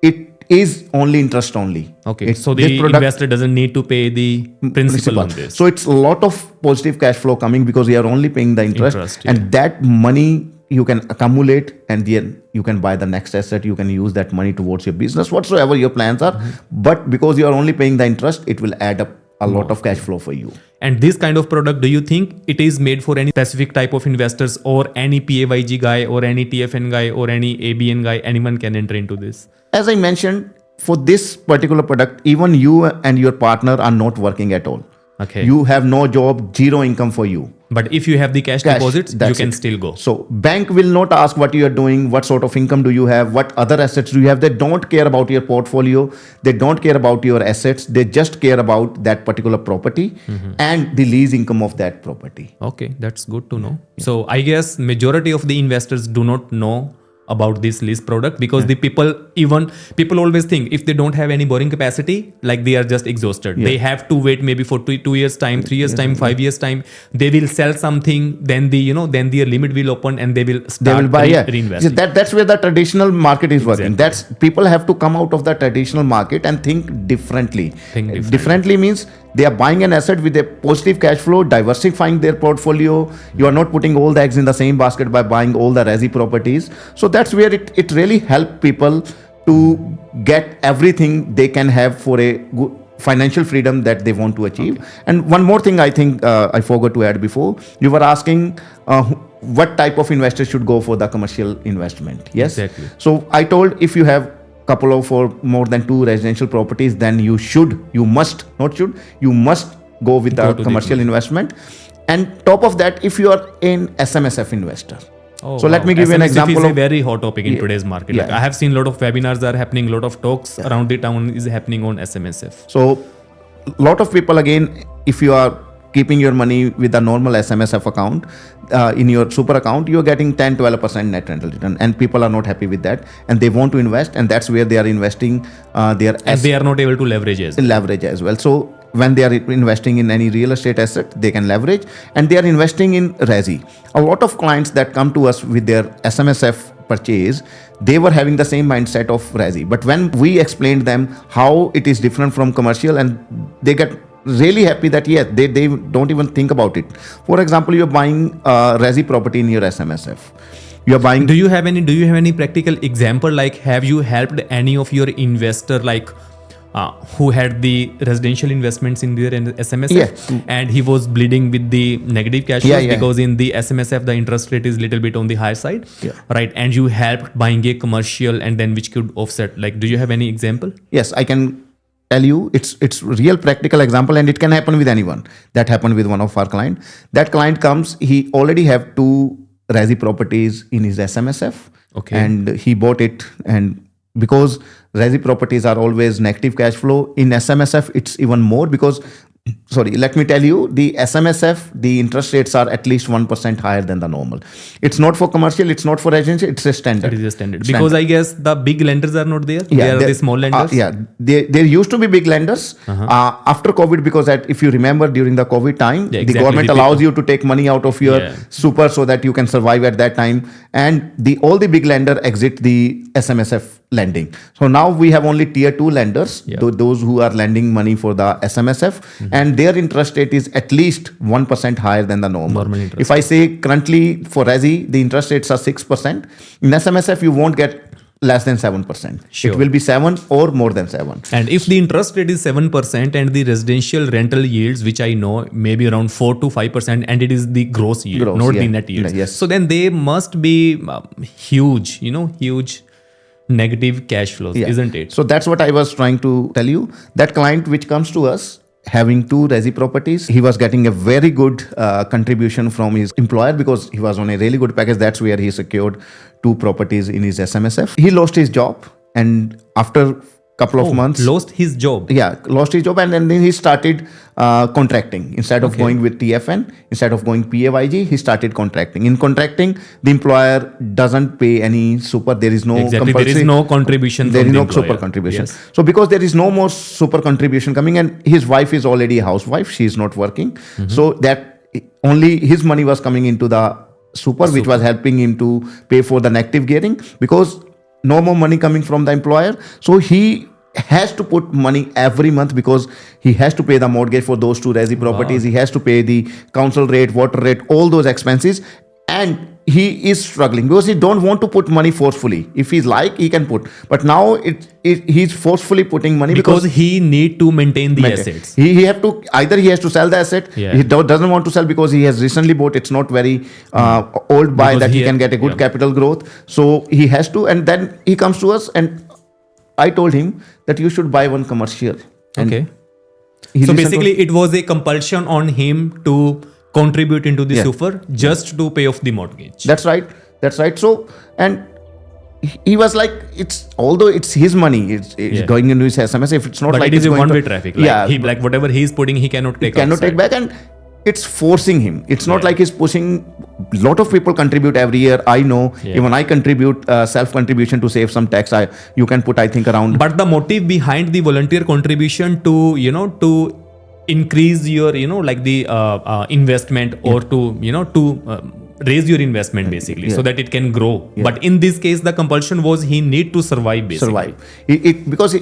it is only interest only. Okay. So the investor doesn't need to pay the principal on this. So it's a lot of positive cash flow coming because you are only paying the interest. And that money you can accumulate and then you can buy the next asset. You can use that money towards your business, whatsoever your plans are. But because you are only paying the interest, it will add up a lot of cash flow for you. And this kind of product, do you think it is made for any specific type of investors or any PAYG guy or any TFN guy or any ABN guy? Anyone can enter into this? As I mentioned, for this particular product, even you and your partner are not working at all. Okay. You have no job, zero income for you. But if you have the cash deposits, you can still go. So bank will not ask what you are doing, what sort of income do you have, what other assets do you have. They don't care about your portfolio. They don't care about your assets. They just care about that particular property and the lease income of that property. Okay, that's good to know. Yeah. So I guess majority of the investors do not know about this lease product because the people always think if they don't have any borrowing capacity, like they are just exhausted. They have to wait maybe for 2 years time, 3 years time, 5 years time. They will sell something, then then their limit will open and they will start reinvesting. That's where the traditional market is working. That's people have to come out of the traditional market and think differently. Differently means they are buying an asset with a positive cash flow, diversifying their portfolio. You are not putting all the eggs in the same basket by buying all the resi properties. So that's where it really helps people to get everything they can have for a good financial freedom that they want to achieve. Okay. And one more thing I think I forgot to add before. You were asking what type of investor should go for the commercial investment. Yes. Exactly. So I told if you have couple of or more than 2 residential properties, then you must go with the commercial investment. And top of that, if you are an SMSF investor. So let me give you an example. Is a very hot topic in today's market. Like I have seen a lot of webinars are happening, a lot of talks around the town is happening on SMSF. So lot of people, again, if you are keeping your money with a normal SMSF account in your super account, you're getting 10-12% net rental return, and people are not happy with that, and they want to invest, and that's where they are investing their and they are not able to leverage as well. So when they are investing in any real estate asset, they can leverage, and they are investing in Resi. A lot of clients that come to us with their SMSF purchase, they were having the same mindset of Resi, but when we explained them how it is different from commercial, and they get really happy that yes, they don't even think about it. For example, you're buying a Resi property in your SMSF. You're buying. Do you have any practical example? Like, have you helped any of your investor, like who had the residential investments in their SMSF, and he was bleeding with the negative cash flows because in the SMSF the interest rate is little bit on the higher side, right? And you helped buying a commercial, and then which could offset. Like, do you have any example? Yes, I can tell you. It's real practical example, and it can happen with anyone. That happened with one of our client. That client comes, he already have 2 Resi properties in his SMSF, and he bought it, and because Resi properties are always negative cash flow, in SMSF it's even more, because let me tell you, the SMSF, the interest rates are at least 1% higher than the normal. It's not for commercial, it's not for residential, it's a standard. It is a standard. Because I guess the big lenders are not there. They are the small lenders. There used to be big lenders after COVID, because if you remember, during the COVID time, the government allows you to take money out of your super so that you can survive at that time, and all the big lender exit the SMSF lending. So now we have only tier 2 lenders, those who are lending money for the SMSF, and their interest rate is at least 1% higher than the normal interest. If I say currently for Resi, the interest rates are 6%. In SMSF, you won't get less than 7%. It will be 7 or more than 7. And if the interest rate is 7% and the residential rental yields, which I know maybe around 4 to 5%, and it is the gross yield, not the net yields. So then they must be huge, huge negative cash flows, isn't it? So that's what I was trying to tell you. That client which comes to us having 2 Resi properties, he was getting a very good contribution from his employer, because he was on a really good package. That's where he secured 2 properties in his SMSF. He lost his job, and after couple of months, lost his job, and then he started contracting. Instead of going with TFN, instead of going PAYG, he started contracting. In contracting, the employer doesn't pay any super. There is no compulsory, there is no contribution. There is no super contribution. So because there is no more super contribution coming, and his wife is already a housewife, she is not working. So that only his money was coming into the super, which was helping him to pay for the negative gearing, because no more money coming from the employer. So he has to put money every month, because he has to pay the mortgage for those 2 Resi properties. He has to pay the council rate, water rate, all those expenses, and he is struggling because he don't want to put money forcefully. If he's like, he can put, but now he's forcefully putting money because he need to maintain the assets. He have to, either he has to sell the asset. He doesn't want to sell because he has recently bought. It's not very old buy that he can get a good capital growth. So he has to, and then he comes to us, and I told him that you should buy one commercial. So basically, it was a compulsion on him to contribute into the super just to pay off the mortgage. That's right. So, and he was like, although it's his money, it's going into his SMS. If it's not, but like it is a one-way traffic. He, like whatever he is putting, he cannot take. Take back, and it's forcing him. It's not like he's pushing. A lot of people contribute every year. I know. Even I contribute self-contribution to save some tax. You can put, I think, around. But the motive behind the volunteer contribution to to increase your like the investment, or to raise your investment basically, so that it can grow. But in this case, the compulsion was he need to survive basically. Because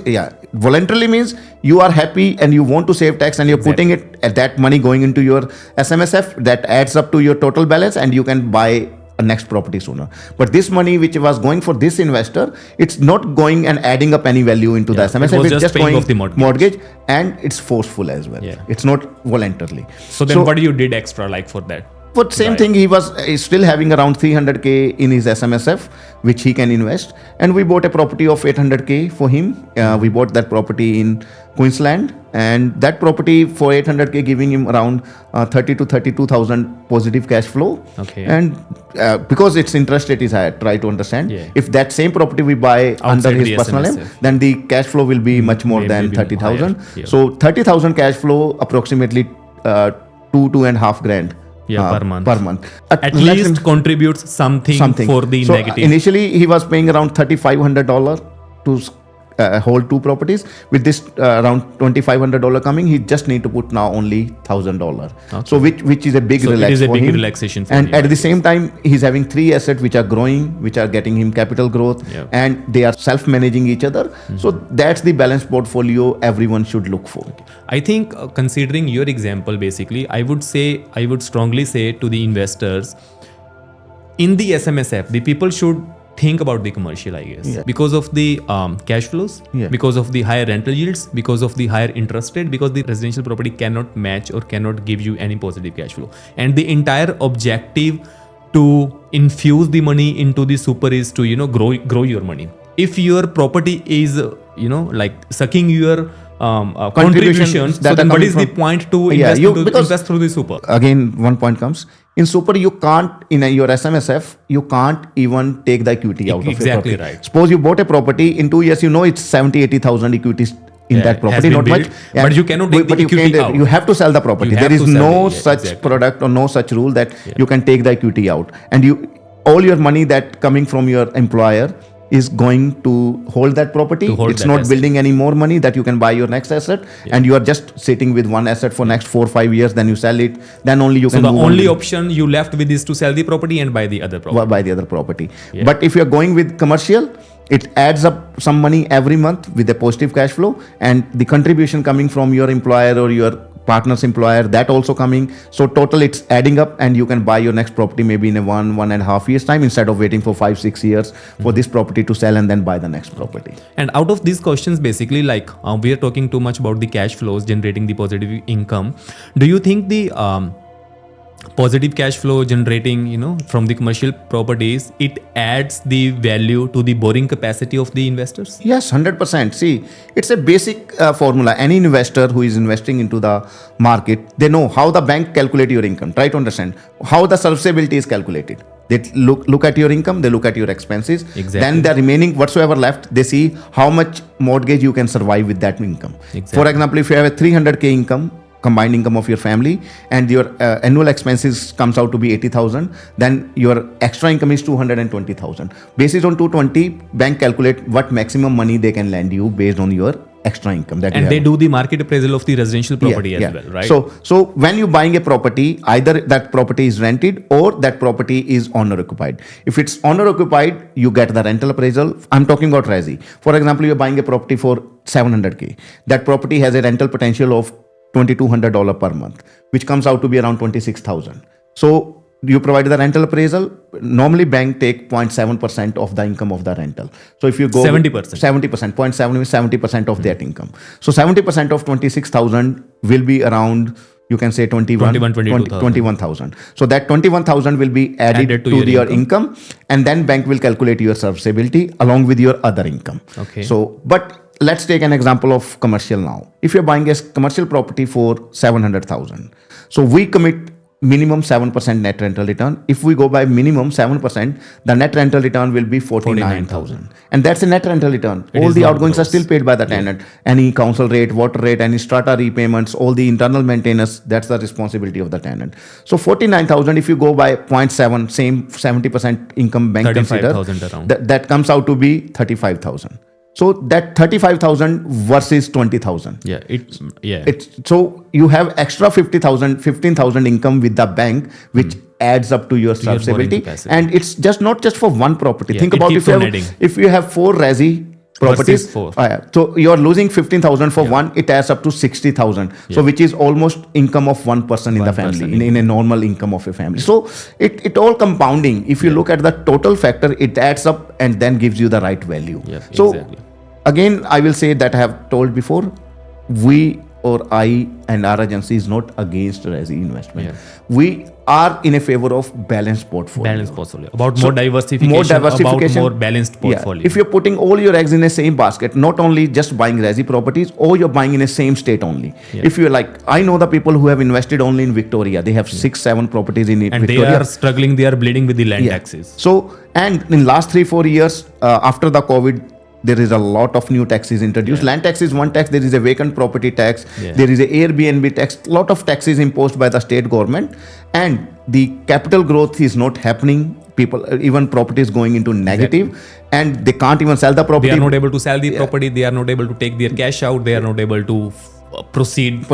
voluntarily means you are happy and you want to save tax, and you're putting it at that money going into your SMSF that adds up to your total balance, and you can buy a next property sooner. But this money which was going for this investor, it's not going and adding up any value into the SMSF. It's just going off the mortgage, and it's forceful as well. It's not voluntarily. So then what you did extra like for that? For the same thing, he's still having around 300K in his SMSF, which he can invest. And we bought a property of 800K for him. We bought that property in Queensland, and that property for 800K giving him around 30 to 32,000 positive cash flow. Okay. And because its interest rate is higher, try to understand. Yeah. If that same property we buy under Outside his the personal name, SMSF. then the cash flow will be much more than maybe 30,000. higher. Yeah. So 30,000 cash flow, approximately 2.5 grand. Per month. At Let least him- contributes something for the so negative. Initially, he was paying around $3,500 to hold two properties. With this around $2,500 coming, he just need to put now only $1,000. Okay. So which is a big So it relax is a for big him. relaxation for And him, at I the same time, he's having 3 assets which are growing, which are getting him capital growth, Yeah. and they are self-managing each other. So that's the balanced portfolio everyone should look for. I think considering your example, basically, I would strongly say to the investors, in the SMSF, the people should think about the commercial, I guess, Yeah. because of the cash flows, Yeah. because of the higher rental yields, because of the higher interest rate, because the residential property cannot match or cannot give you any positive cash flow. And the entire objective to infuse the money into the super is to, grow your money. If your property is, like sucking your contributions, so that then are what coming is the from- point to Yeah, invest through the super? Again, one point comes. In super, you can't, your SMSF, you can't even take the equity out of your Exactly property. right. Suppose you bought a property, in 2 years, it's 70,000-80,000 equities in Yeah, that has property, been not built, much. but you cannot take the you equity can't- out. You have to sell the property. You There have is to sell no it, yeah, such exactly. product or no such rule that you can take the equity out. And all your money that coming from your employer is going to hold that property. To hold It's that not asset. building any more money that you can buy your next asset, and you are just sitting with one asset for next 4-5 years. Then you sell it. Then only you So can. the move on only with- option you left with is to sell the property and buy the other property. buy the other property. Yeah. But if you are going with commercial, it adds up some money every month with a positive cash flow, and the contribution coming from your employer or your partner's employer, that also coming. So total it's adding up, and you can buy your next property maybe in a 1.5 years time, instead of waiting for 5-6 years for this property to sell and then buy the next property. And out of these questions, basically, like we are talking too much about the cash flows generating the positive income. Do you think the positive cash flow generating, from the commercial properties, it adds the value to the borrowing capacity of the investors? Yes, 100%. See, it's a basic formula. Any investor who is investing into the market, they know how the bank calculate your income. Try to understand how the serviceability is calculated. They look at your income, they look at your expenses. Exactly. Then the remaining whatsoever left, they see how much mortgage you can survive with that income. Exactly. For example, if you have a 300K income, combined income of your family, and your annual expenses comes out to be 80,000, then your extra income is 220,000. Based on 220, bank calculate what maximum money they can lend you based on your extra income that you And have. they do the market appraisal of the residential property Yeah. as well, right? So when you're buying a property, either that property is rented or that property is owner occupied. If it's owner occupied, you get the rental appraisal. I'm talking about resi. For example, you're buying a property for 700K. That property has a rental potential of $2,200 per month, which comes out to be around 26,000. So you provide the rental appraisal. Normally, bank take 0.7% of the income of the rental. So if you go 70%. 70%, 0.7 is 70% of that income. So 70% of 26,000 will be around, you can say 21,000. So that 21,000 will be added to your income, and then bank will calculate your serviceability along with your other income. Okay. So, but let's take an example of commercial now. If you're buying a commercial property for 700,000, so we commit minimum 7% net rental return. If we go by minimum 7%, the net rental return will be 49,000. And that's a net rental return. All the outgoings are still paid by the tenant. Any council rate, water rate, any strata repayments, all the internal maintenance, that's the responsibility of the tenant. So 49,000, if you go by 0.7, same 70% income bank consider, 35,000 around. that comes out to be 35,000. So that 35,000 versus 20,000. It's so you have extra 15,000 income with the bank, which adds up to your serviceability, and it's not just for one property. Think about if you have 4 resi properties, so you are losing 15,000 for one, it adds up to 60,000. So which is almost income of one person in the family, in a normal income of a family. So it all compounding. If you look at the total factor, it adds up and then gives you the right value. So again, I will say that I have told before, we or I and our agency is not against resi investment. Yeah. We are in a favor of balanced portfolio. Balanced portfolio. About more diversification, about more balanced portfolio. Yeah. If you're putting all your eggs in the same basket, not only just buying resi properties, or you're buying in the same state only. Yeah. If you're like, I know the people who have invested only in Victoria. They have 6-7 properties in and Victoria. They are struggling. They are bleeding with the land taxes. So, and in last 3-4 years, after the COVID, there is a lot of new taxes introduced. Land tax is one tax. There is a vacant property tax. There is a Airbnb tax. Lot of taxes imposed by the state government, and the capital growth is not happening. People, even properties going into negative, and they can't even sell the property. They are not able to sell the property. They are not able to take their cash out. They are not able to proceed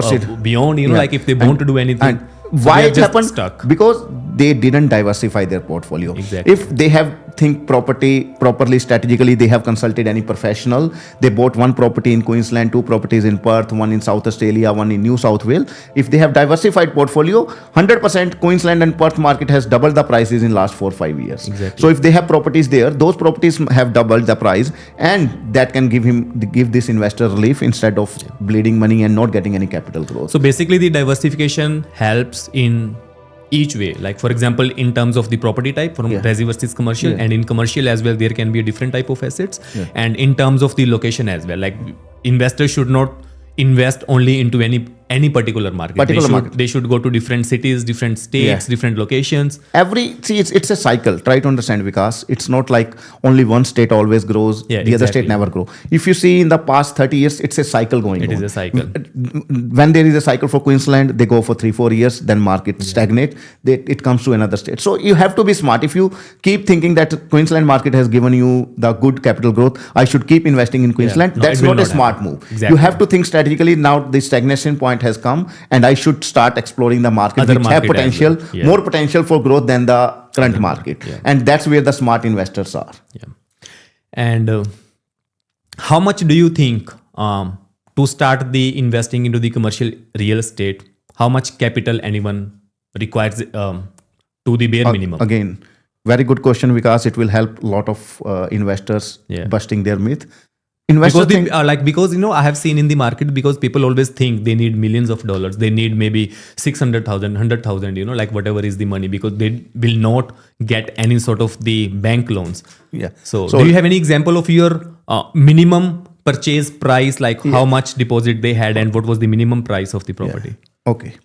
beyond. Like if they want to do anything. And why it happened? Stuck. Because they didn't diversify their portfolio. Exactly. If they have think property properly strategically, they have consulted any professional. They bought one property in Queensland, 2 properties in Perth, 1 in South Australia, 1 in New South Wales. If they have diversified portfolio, 100% Queensland and Perth market has doubled the prices in last 4-5 years. Exactly. So if they have properties there, those properties have doubled the price, and that can give this investor relief instead of bleeding money and not getting any capital growth. So basically the diversification helps in each way. Like for example, in terms of the property type from resi versus commercial, and in commercial as well, there can be a different type of assets. And in terms of the location as well, like investors should not invest only into any particular market. They should go to different cities, different states, different locations. It's a cycle. Try to understand, Vikas. It's not like only one state always grows, the other state never grow. If you see in the past 30 years, it's a cycle going on. It is a cycle. When there is a cycle for Queensland, they go for 3-4 years, then market stagnate, it comes to another state. So you have to be smart. If you keep thinking that Queensland market has given you the good capital growth, I should keep investing in Queensland, that's not a smart move. Exactly. You have to think strategically. Now the stagnation point has come, and I should start exploring the market which have potential, more potential for growth than the current market. And that's where the smart investors are. And how much do you think to start the investing into the commercial real estate, how much capital anyone requires to the bare minimum? Again, very good question, because it will help a lot of investors busting their myth. Because I have seen in the market, because people always think they need millions of dollars, they need maybe 600,000, 100,000, like whatever is the money, because they will not get any sort of the bank loans. So do you have any example of your minimum purchase price, like how much deposit they had and what was the minimum price of the property? Okay,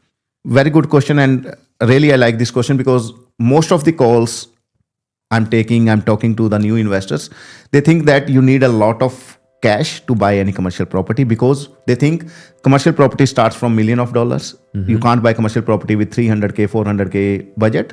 very good question, and really I like this question, because most of the calls I'm talking to the new investors, they think that you need a lot of cash to buy any commercial property, because they think commercial property starts from $1 million. You can't buy commercial property with 300K, 400K budget.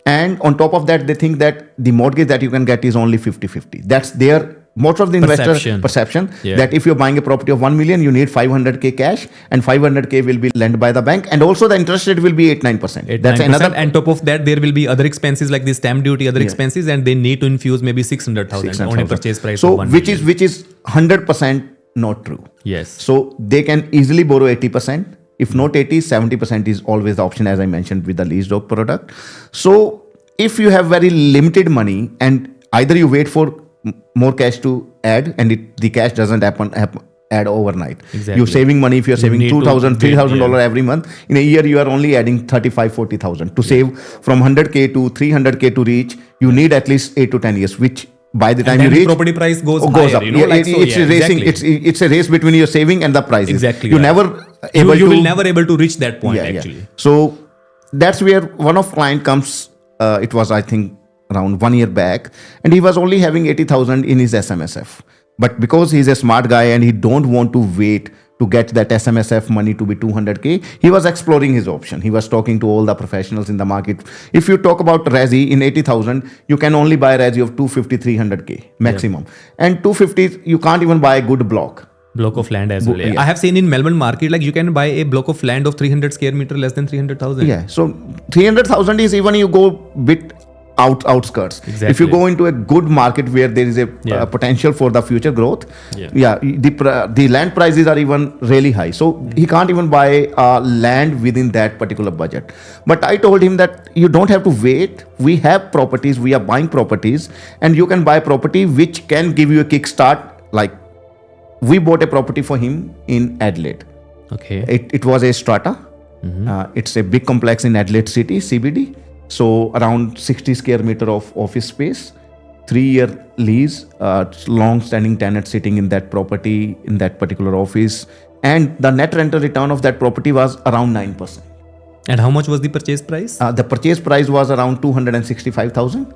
And on top of that, they think that the mortgage that you can get is only 50-50. That's their, most of the investors' perception that if you're buying a property of 1 million, you need 500K cash, and 500K will be lent by the bank. And also the interest rate will be 8-9%. That's another. And top of that, there will be other expenses like the stamp duty, other expenses, and they need to infuse maybe 600,000 on a purchase price of 1 million. Which is 100% not true. Yes. So they can easily borrow 80%. If not 80, 70% is always the option, as I mentioned, with the leased out product. So if you have very limited money, and either you wait for more cash to add, and the cash doesn't add overnight. Exactly. You're saving money. If you're saving $2,000, $3,000 every month, in a year you are only adding $35,000, $40,000. To save from 100K to 300K to reach, you need at least 8 to 10 years, which by the time you reach, the property price goes up. It's a race between your saving and the prices. Exactly. You will never able to reach that point actually. So that's where one of client comes. It was, I think, around 1 year back, and he was only having 80,000 in his SMSF. But because he's a smart guy and he don't want to wait to get that SMSF money to be 200K, he was exploring his option. He was talking to all the professionals in the market. If you talk about resi, in 80,000, you can only buy resi of 250, 300K maximum. And 250, you can't even buy a good block of land as well. I have seen in Melbourne market, like you can buy a block of land of 300 square meter less than 300,000. Yeah, so 300,000 is even you go bit outskirts. Exactly. If you go into a good market where there is a potential for the future growth, the land prices are even really high. So he can't even buy land within that particular budget. But I told him that you don't have to wait. We have properties, we are buying properties, and you can buy property which can give you a kickstart. Like we bought a property for him in Adelaide. Okay. It was a strata. It's a big complex in Adelaide City, CBD. So around 60 square meter of office space, 3-year lease, long-standing tenant sitting in that property, in that particular office. And the net rental return of that property was around 9%. And how much was the purchase price? The purchase price was around 265,000.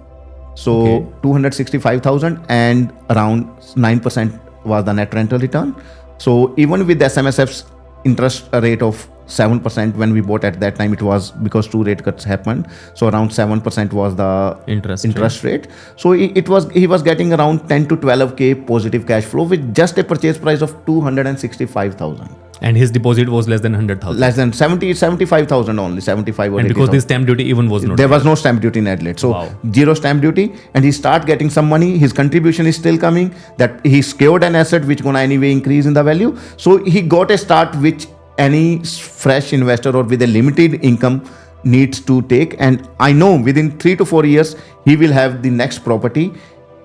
So 265,000 and around 9% was the net rental return. So even with the SMSF's interest rate of 7% when we bought at that time, it was because 2 rate cuts happened. So around 7% was the interest rate. So he was getting around 10 to 12K positive cash flow with just a purchase price of 265,000. And his deposit was less than 100,000. Less than 75,000 only, 75 or 80,000. And because the stamp duty even was not there was no stamp duty in Adelaide. So zero stamp duty, and he start getting some money. His contribution is still coming. That he secured an asset which gonna anyway increase in the value. So he got a start which any fresh investor or with a limited income needs to take. And I know within 3 to 4 years he will have the next property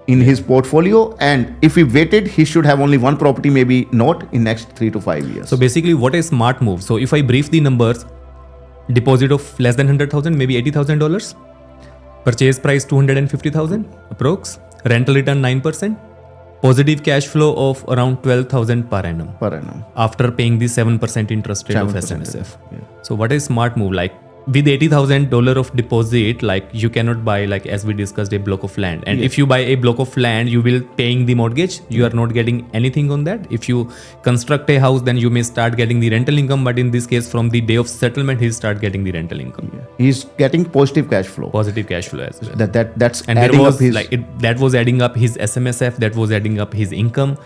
in his portfolio, and if he waited, he should have only one property, maybe not in next 3 to 5 years. So basically, what a smart move. So if I brief the numbers, deposit of less than 100,000, maybe $80,000, purchase price 250,000 approx, rental return 9%, positive cash flow of around 12,000 per annum. After paying the 7% interest rate of SMSF. Yeah. So what a smart move. Like with $80,000 of deposit, like you cannot buy, like as we discussed, a block of land. And if you buy a block of land, you will paying the mortgage. You are not getting anything on that. If you construct a house, then you may start getting the rental income. But in this case, from the day of settlement, he start getting the rental income. He's getting positive cash flow. Positive cash flow as well. That's and adding there was up his, that was adding up his SMSF. That was adding up his income,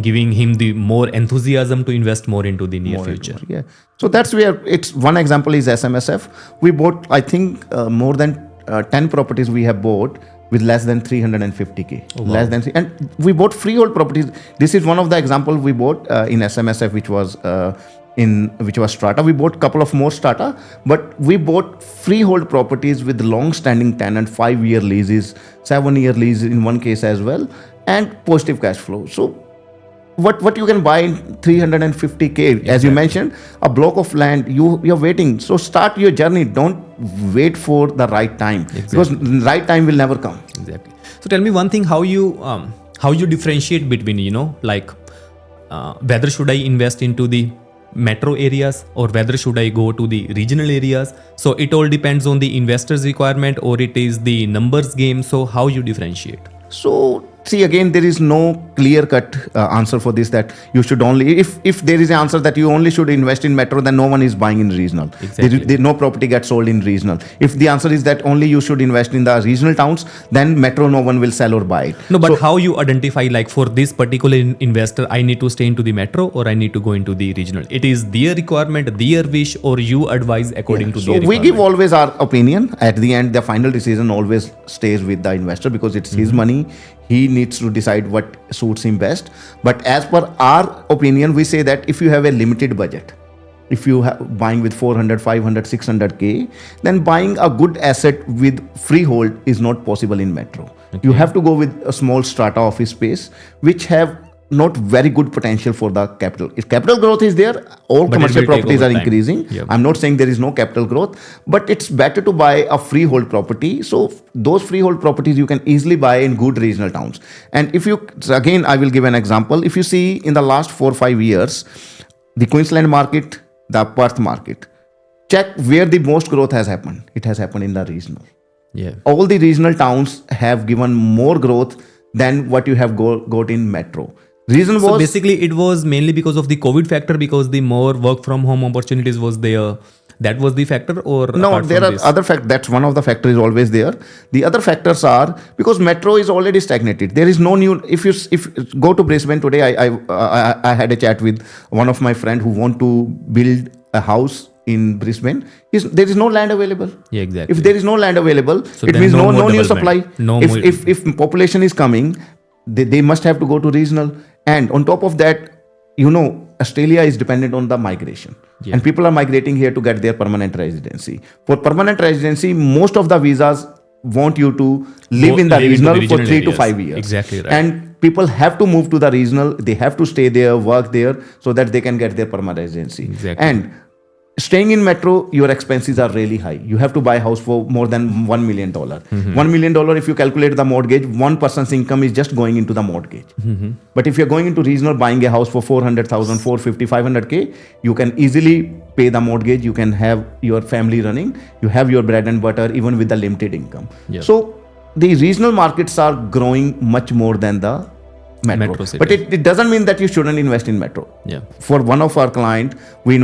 giving him the more enthusiasm to invest more into the near future. Yeah. So that's where it's one example is SMSF. We bought, I think, more than 10 properties we have bought with less than 350K. Less than, and we bought freehold properties. This is one of the examples we bought in SMSF, which was strata. We bought a couple of more strata, but we bought freehold properties with long-standing tenant, 5-year leases, 7-year leases in one case as well, and positive cash flow. So what you can buy in 350K, as you mentioned, a block of land, you're waiting. So start your journey. Don't wait for the right time, because the right time will never come. Exactly. So tell me one thing, how you differentiate between, whether should I invest into the metro areas or whether should I go to the regional areas? So it all depends on the investor's requirement, or it is the numbers game. So how you differentiate? So see, again, there is no clear-cut answer for this, that you should only, if there is an answer that you only should invest in metro, then no one is buying in regional. Exactly. No property gets sold in regional. If the answer is that only you should invest in the regional towns, then metro no one will sell or buy it. No, but how you identify, like for this particular investor, I need to stay into the metro or I need to go into the regional? It is their requirement, their wish, or you advise according to their requirement? So we give always our opinion. At the end, the final decision always stays with the investor, because it's his money. He needs to decide what suits him best. But as per our opinion, we say that if you have a limited budget, if you have buying with 400, 500, 600K, then buying a good asset with freehold is not possible in metro. Okay. You have to go with a small strata office space, which have not very good potential for the capital. If capital growth is there, all commercial properties are increasing. Yep. I'm not saying there is no capital growth, but it's better to buy a freehold property. So those freehold properties you can easily buy in good regional towns. And if you, again, I will give an example. If you see in the last 4 or 5 years, the Queensland market, the Perth market, check where the most growth has happened. It has happened in the regional. Yeah. All the regional towns have given more growth than what you have got in metro. Reason was, so basically it was mainly because of the COVID factor, because the more work from home opportunities was there. That was the factor, or no? There are other factors. That's one of the factors is always there. The other factors are because metro is already stagnated. There is no new. If go to Brisbane today, I had a chat with one of my friend who want to build a house in Brisbane. There is no land available. Yeah, exactly. If there is no land available, so it means no new supply. If population is coming, they must have to go to regional. And on top of that, Australia is dependent on the migration. Yeah. And people are migrating here to get their permanent residency. For permanent residency, most of the visas want you to live in the regional for 3 to 5 years. Exactly right. And people have to move to the regional. They have to stay there, work there, so that they can get their permanent residency. Exactly. And staying in metro, your expenses are really high. You have to buy a house for more than $1 million. $1 million, if you calculate the mortgage, one person's income is just going into the mortgage. But if you're going into regional, buying a house for 400,000, 450, 500K, you can easily pay the mortgage. You can have your family running. You have your bread and butter, even with the limited income. Yep. So the regional markets are growing much more than the metro cities. But it doesn't mean that you shouldn't invest in metro. Yeah. For one of our client, we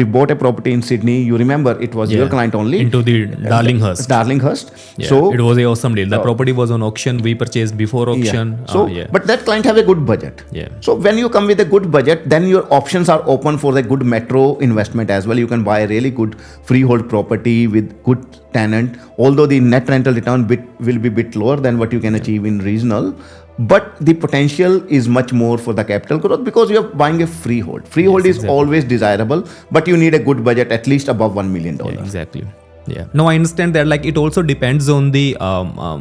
bought a property in Sydney. You remember, it was your client only. Into the Darlinghurst. Darlinghurst. Yeah. So it was a awesome deal. The property was on auction. We purchased before auction. But that client have a good budget. Yeah. So when you come with a good budget, then your options are open for the good metro investment as well. You can buy a really good freehold property with good tenant. Although the net rental return will be a bit lower than what you can achieve in regional. But the potential is much more for the capital growth because you are buying a freehold. Freehold is always desirable, but you need a good budget, at least above $1 million. Yeah, exactly. Yeah. No, I understand that. Like, it also depends on the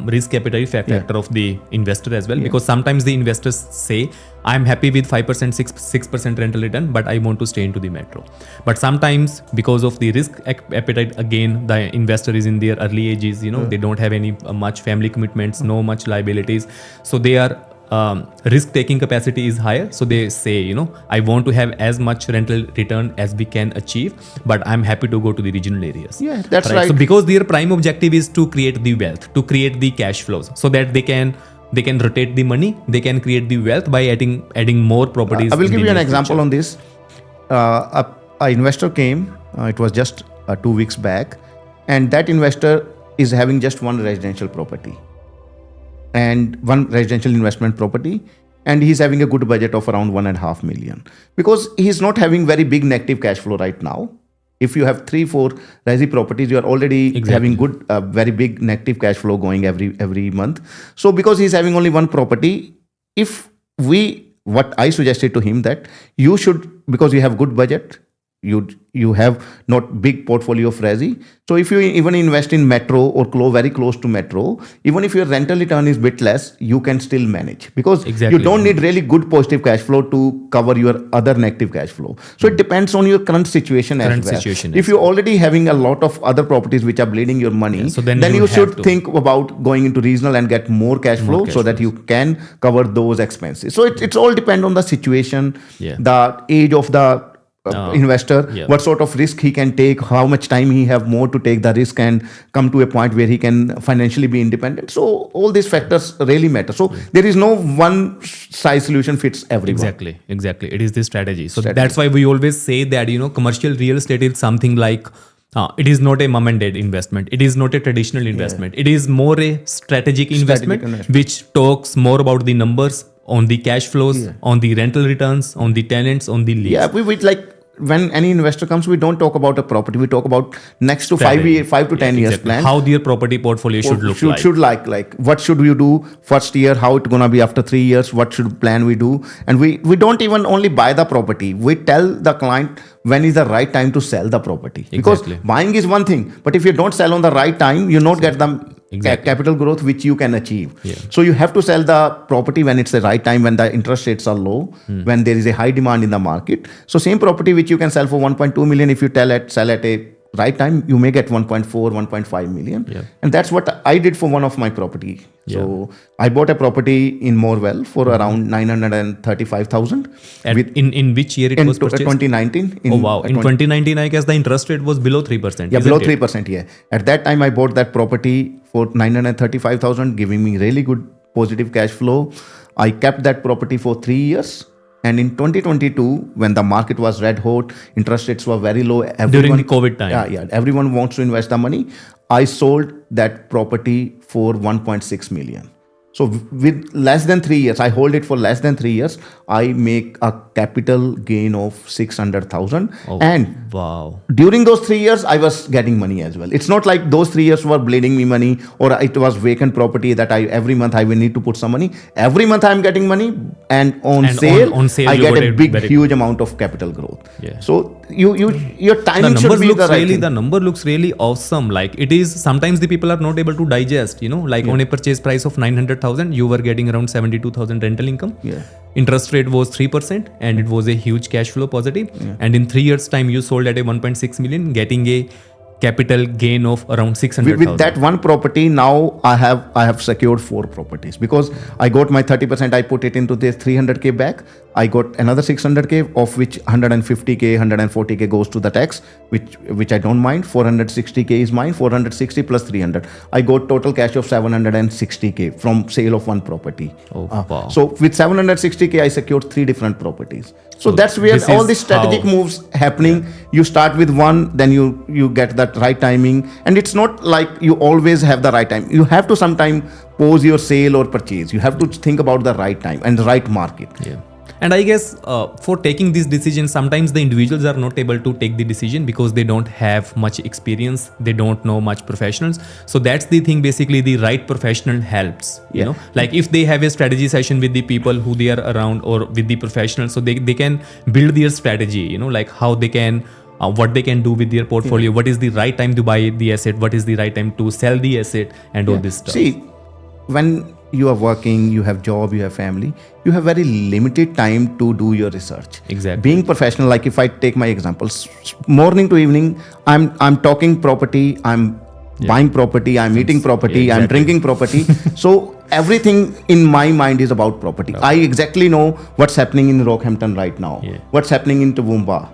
risk appetite factor of the investor as well. Because sometimes the investors say, I'm happy with 5%, 6% rental return, but I want to stay into the metro. But sometimes because of the risk appetite, again, the investor is in their early ages, they don't have any much family commitments, no much liabilities. So they are risk-taking capacity is higher. So they say, I want to have as much rental return as we can achieve, but I'm happy to go to the regional areas. Yeah, that's right. So because their prime objective is to create the wealth, to create the cash flows, so that they can rotate the money, they can create the wealth by adding more properties. I will give you an example on this. A investor came, it was just 2 weeks back, and that investor is having just one residential property and one residential investment property, and he's having a good budget of around 1.5 million because he's not having very big negative cash flow right now. If you have 3-4 resi properties, you are already having good, very big negative cash flow going every month. So because he's having only one property, what I suggested to him that you should, because you have good budget, you have not big portfolio of resi. So if you even invest in metro or very close to metro, even if your rental return is bit less, you can still manage because you don't need really good positive cash flow to cover your other negative cash flow. So it depends on your current situation as well. If you're already having a lot of other properties which are bleeding your money, so then you should think about going into regional and get more cash flow so that you can cover those expenses. So it's all depend on the situation, the age of the investor, what sort of risk he can take, how much time he have more to take the risk and come to a point where he can financially be independent. So all these factors really matter. So there is no one size solution fits everyone. Exactly. It is the strategy. So that's why we always say that, commercial real estate is something like, it is not a mom and dad investment. It is not a traditional investment. It is more a strategic investment, which talks more about the numbers, on the cash flows, on the rental returns, on the tenants, on the lease. Yeah, we like when any investor comes, we don't talk about a property. We talk about next to 5 to 10 years plan. How their property portfolio should look like. Should like what should you do first year? How it's gonna be after 3 years? What should plan we do? And we don't even only buy the property. We tell the client when is the right time to sell the property. Because buying is one thing, but if you don't sell on the right time, you not get the capital growth which you can achieve. So you have to sell the property when it's the right time, when the interest rates are low, when there is a high demand in the market. So same property which you can sell for 1.2 million, if you sell at a right time, you may get 1.4, 1.5 million. And that's what I did for one of my property. So I bought a property in Morwell for around 935,000. In which year it was purchased? 2019. In 2019, I guess the interest rate was below 3%. Yeah, below 3%. Yeah. At that time, I bought that property for 935,000, giving me really good positive cash flow. I kept that property for 3 years. And in 2022, when the market was red hot, interest rates were very low. During the COVID time. Yeah. Everyone wants to invest the money. I sold that property for 1.6 million. So with less than 3 years, I hold it for less than 3 years. I make a capital gain of 600,000. And during those 3 years, I was getting money as well. It's not like those 3 years were bleeding me money or it was vacant property that every month I will need to put some money. Every month I'm getting money, and on sale I get a huge amount of capital growth. So your timing should be the right thing. The number looks really awesome. Like it is, sometimes the people are not able to digest, like on a purchase price of 900,000, you were getting around 72,000 rental income. Yeah. Interest rate was 3% and it was a huge cash flow positive. Yeah. And in 3 years time, you sold at a 1.6 million, getting a capital gain of around 600,000. With that one property, now I have secured 4 properties because I got my 30%. I put it into this 300K back. I got another 600K, of which 150K, 140K goes to the tax, which I don't mind. 460K is mine. 460 plus 300. I got total cash of 760K from sale of one property. Oh, wow. So with 760K, I secured 3 different properties. So that's where all these strategic moves happening. Yeah. You start with one, then you get that right timing, and it's not like you always have the right time. You have to sometime pause your sale or purchase. You have to think about the right time and the right market. Yeah. And I guess for taking these decisions, sometimes the individuals are not able to take the decision because they don't have much experience. They don't know much professionals. So that's the thing. Basically, the right professional helps. You know, like if they have a strategy session with the people who they are around or with the professionals, so they can build their strategy. Like how they can. What they can do with their portfolio. What is the right time to buy the asset? What is the right time to sell the asset? And all this stuff. See, when you are working, you have job, you have family, you have very limited time to do your research. Exactly. Being professional, like if I take my examples, morning to evening, I'm talking property, I'm buying property, I'm eating property, I'm drinking property. So everything in my mind is about property. I exactly know what's happening in Rockhampton right now, what's happening in Toowoomba,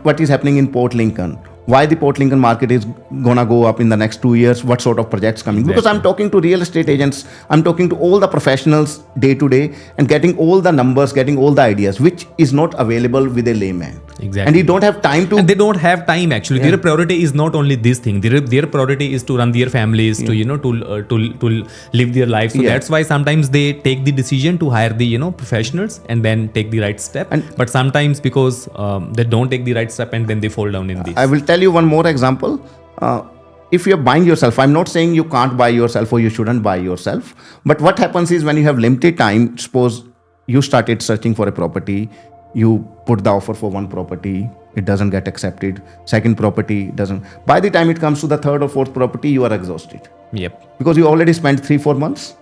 what is happening in Port Lincoln. Why the Port Lincoln market is gonna go up in the next 2 years, what sort of projects coming. Because I'm talking to real estate agents, I'm talking to all the professionals day to day and getting all the numbers, getting all the ideas, which is not available with a layman. Exactly. And you don't have time to... And they don't have time actually. Their priority is not only this thing. Their priority is to run their families, to to live their lives. So that's why sometimes they take the decision to hire the professionals and then take the right step. But sometimes because they don't take the right step and then they fall down in this. I will tell you one more example. If you're buying yourself, I'm not saying you can't buy yourself or you shouldn't buy yourself. But what happens is when you have limited time, suppose you started searching for a property, you put the offer for one property, it doesn't get accepted. Second property doesn't. By the time it comes to the third or fourth property, you are exhausted. Yep. Because you already spent 3-4 months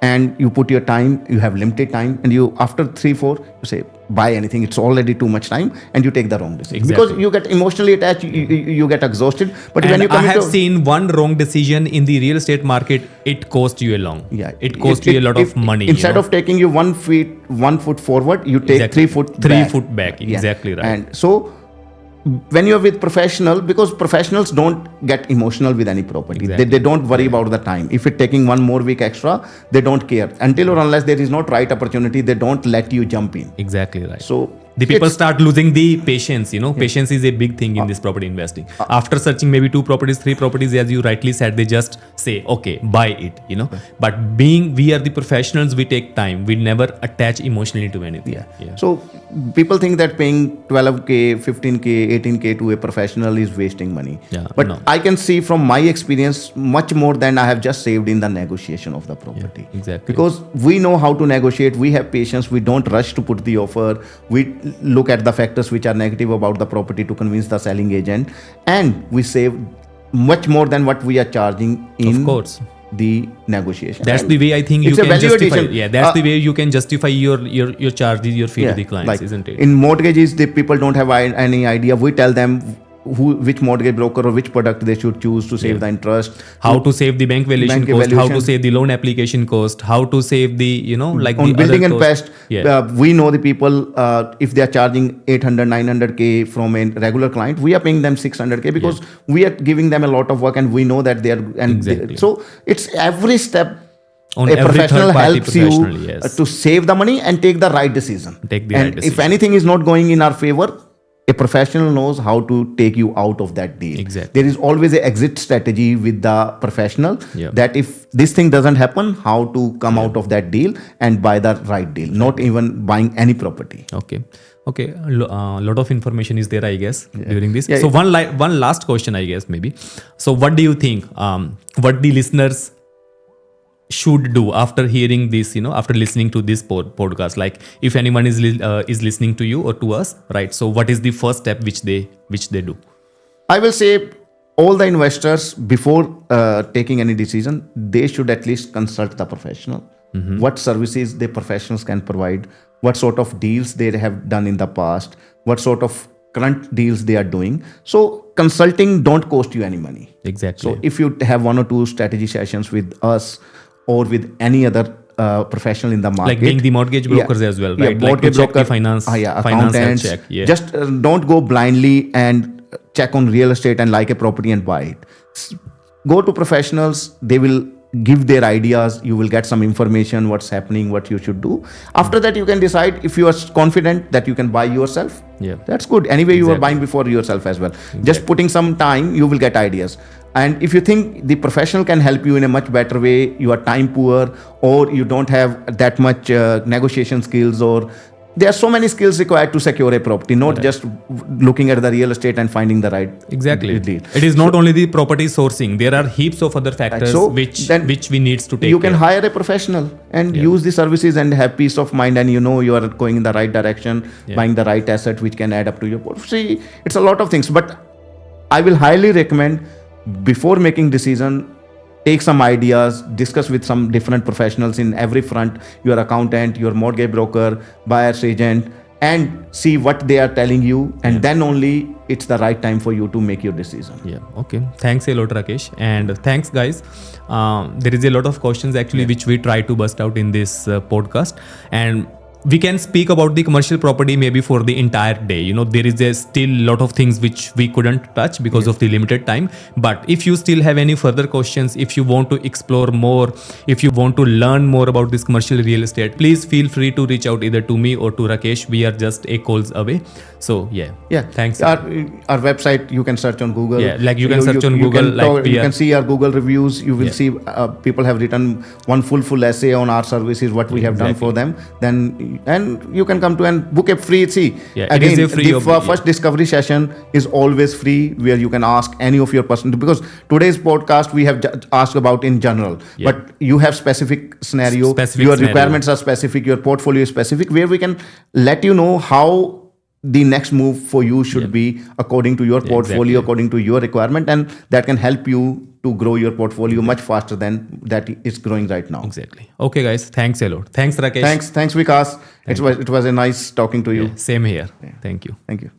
and you put your time, you have limited time, and you after 3-4, you say, buy anything, it's already too much time, and you take the wrong decision. Exactly. Because you get emotionally attached, you get exhausted. But and when you come I have seen one wrong decision in the real estate market, it cost you a long. Yeah. It cost you a lot of money. Instead of taking you 1 foot forward, you take 3 foot back. 3 foot back. Exactly right. And so when you're with professional, because professionals don't get emotional with any property. Exactly. They don't worry about the time. If it's taking 1 more week extra, they don't care. Until or unless there is not right opportunity, they don't let you jump in. Exactly right. So the people start losing the patience. Patience is a big thing in this property investing. After searching maybe 2 properties, 3 properties, as you rightly said, they just say, okay, buy it, But we are the professionals, we take time. We never attach emotionally to anything. Yeah. So people think that paying 12K, 15K, 18K to a professional is wasting money. Yeah, but no. I can see from my experience much more than I have just saved in the negotiation of the property. Yeah, exactly. Because we know how to negotiate, we have patience, we don't rush to put the offer, we look at the factors which are negative about the property to convince the selling agent, and we save much more than what we are charging in of course. The negotiation. That's the way I think you can justify. Yeah, that's the way you can justify your charges, your fee to the clients, isn't it? In mortgages, the people don't have any idea. We tell them which mortgage broker or which product they should choose to save the interest, how to save the bank valuation cost, how to save the loan application cost, how to save the like on the building and pest. pest. We know the people, if they are charging 800 900K from a regular client, we are paying them 600K because we are giving them a lot of work and we know that they are so it's every step. On a every professional helps you to save the money and take the right decision. If anything is not going in our favor, a professional knows how to take you out of that deal. Exactly. There is always an exit strategy with the professional that if this thing doesn't happen, how to come out of that deal and buy the right deal, not even buying any property. Okay. A lot of information is there, I guess, during this. So one last question, I guess, maybe. So what do you think? What the listeners should do after hearing this, after listening to this podcast? Like if anyone is listening to you or to us, right? So what is the first step which they do? I will say all the investors, before taking any decision, they should at least consult the professional. What services the professionals can provide, what sort of deals they have done in the past, what sort of current deals they are doing. So consulting don't cost you any money. Exactly. So if you have 1 or 2 strategy sessions with us or with any other professional in the market, like being the mortgage brokers as well, right? Yeah, mortgage like to check broker, the finance accountants, check. Yeah. Just don't go blindly and check on real estate and like a property and buy it. Go to professionals. They will give their ideas. You will get some information, what's happening, what you should do. After that, you can decide if you are confident that you can buy yourself. Yeah, that's good. Anyway, you are buying before yourself as well. Just putting some time, you will get ideas. And if you think the professional can help you in a much better way, you are time poor, or you don't have that much negotiation skills, or there are so many skills required to secure a property, not just looking at the real estate and finding the right deal. It is not only the property sourcing. There are heaps of other factors which we needs to take You can care. hire a professional and use the services and have peace of mind, and you are going in the right direction, buying the right asset which can add up to your portfolio. See, it's a lot of things, but I will highly recommend, before making decision, take some ideas, discuss with some different professionals in every front, your accountant, your mortgage broker, buyer's agent, and see what they are telling you, and then only it's the right time for you to make your decision. Yeah. Okay. Thanks a lot, Rakesh, and thanks, guys. There is a lot of questions actually which we try to bust out in this podcast, and we can speak about the commercial property maybe for the entire day. There is a still lot of things which we couldn't touch because of the limited time. But if you still have any further questions, if you want to explore more, if you want to learn more about this commercial real estate, please feel free to reach out either to me or to Rakesh. We are just a calls away. So yeah. Thanks. Our website, you can search on Google. Yeah, like you can search on Google. You can see our Google reviews. You will see people have written one full essay on our services, what we have done for them. And you can come to and book a free. See, again, it is a free first discovery session is always free, where you can ask any of your person, because today's podcast we have asked about in general, but you have specific scenario, your requirements are specific, your portfolio is specific, where we can let you know how the next move for you should be according to your portfolio, according to your requirement, and that can help you to grow your portfolio much faster than that is growing right now. Exactly. Okay, guys. Thanks a lot. Thanks, Rakesh. Thanks, Vikas. It was a nice talking to you. Same here. Thank you. Thank you.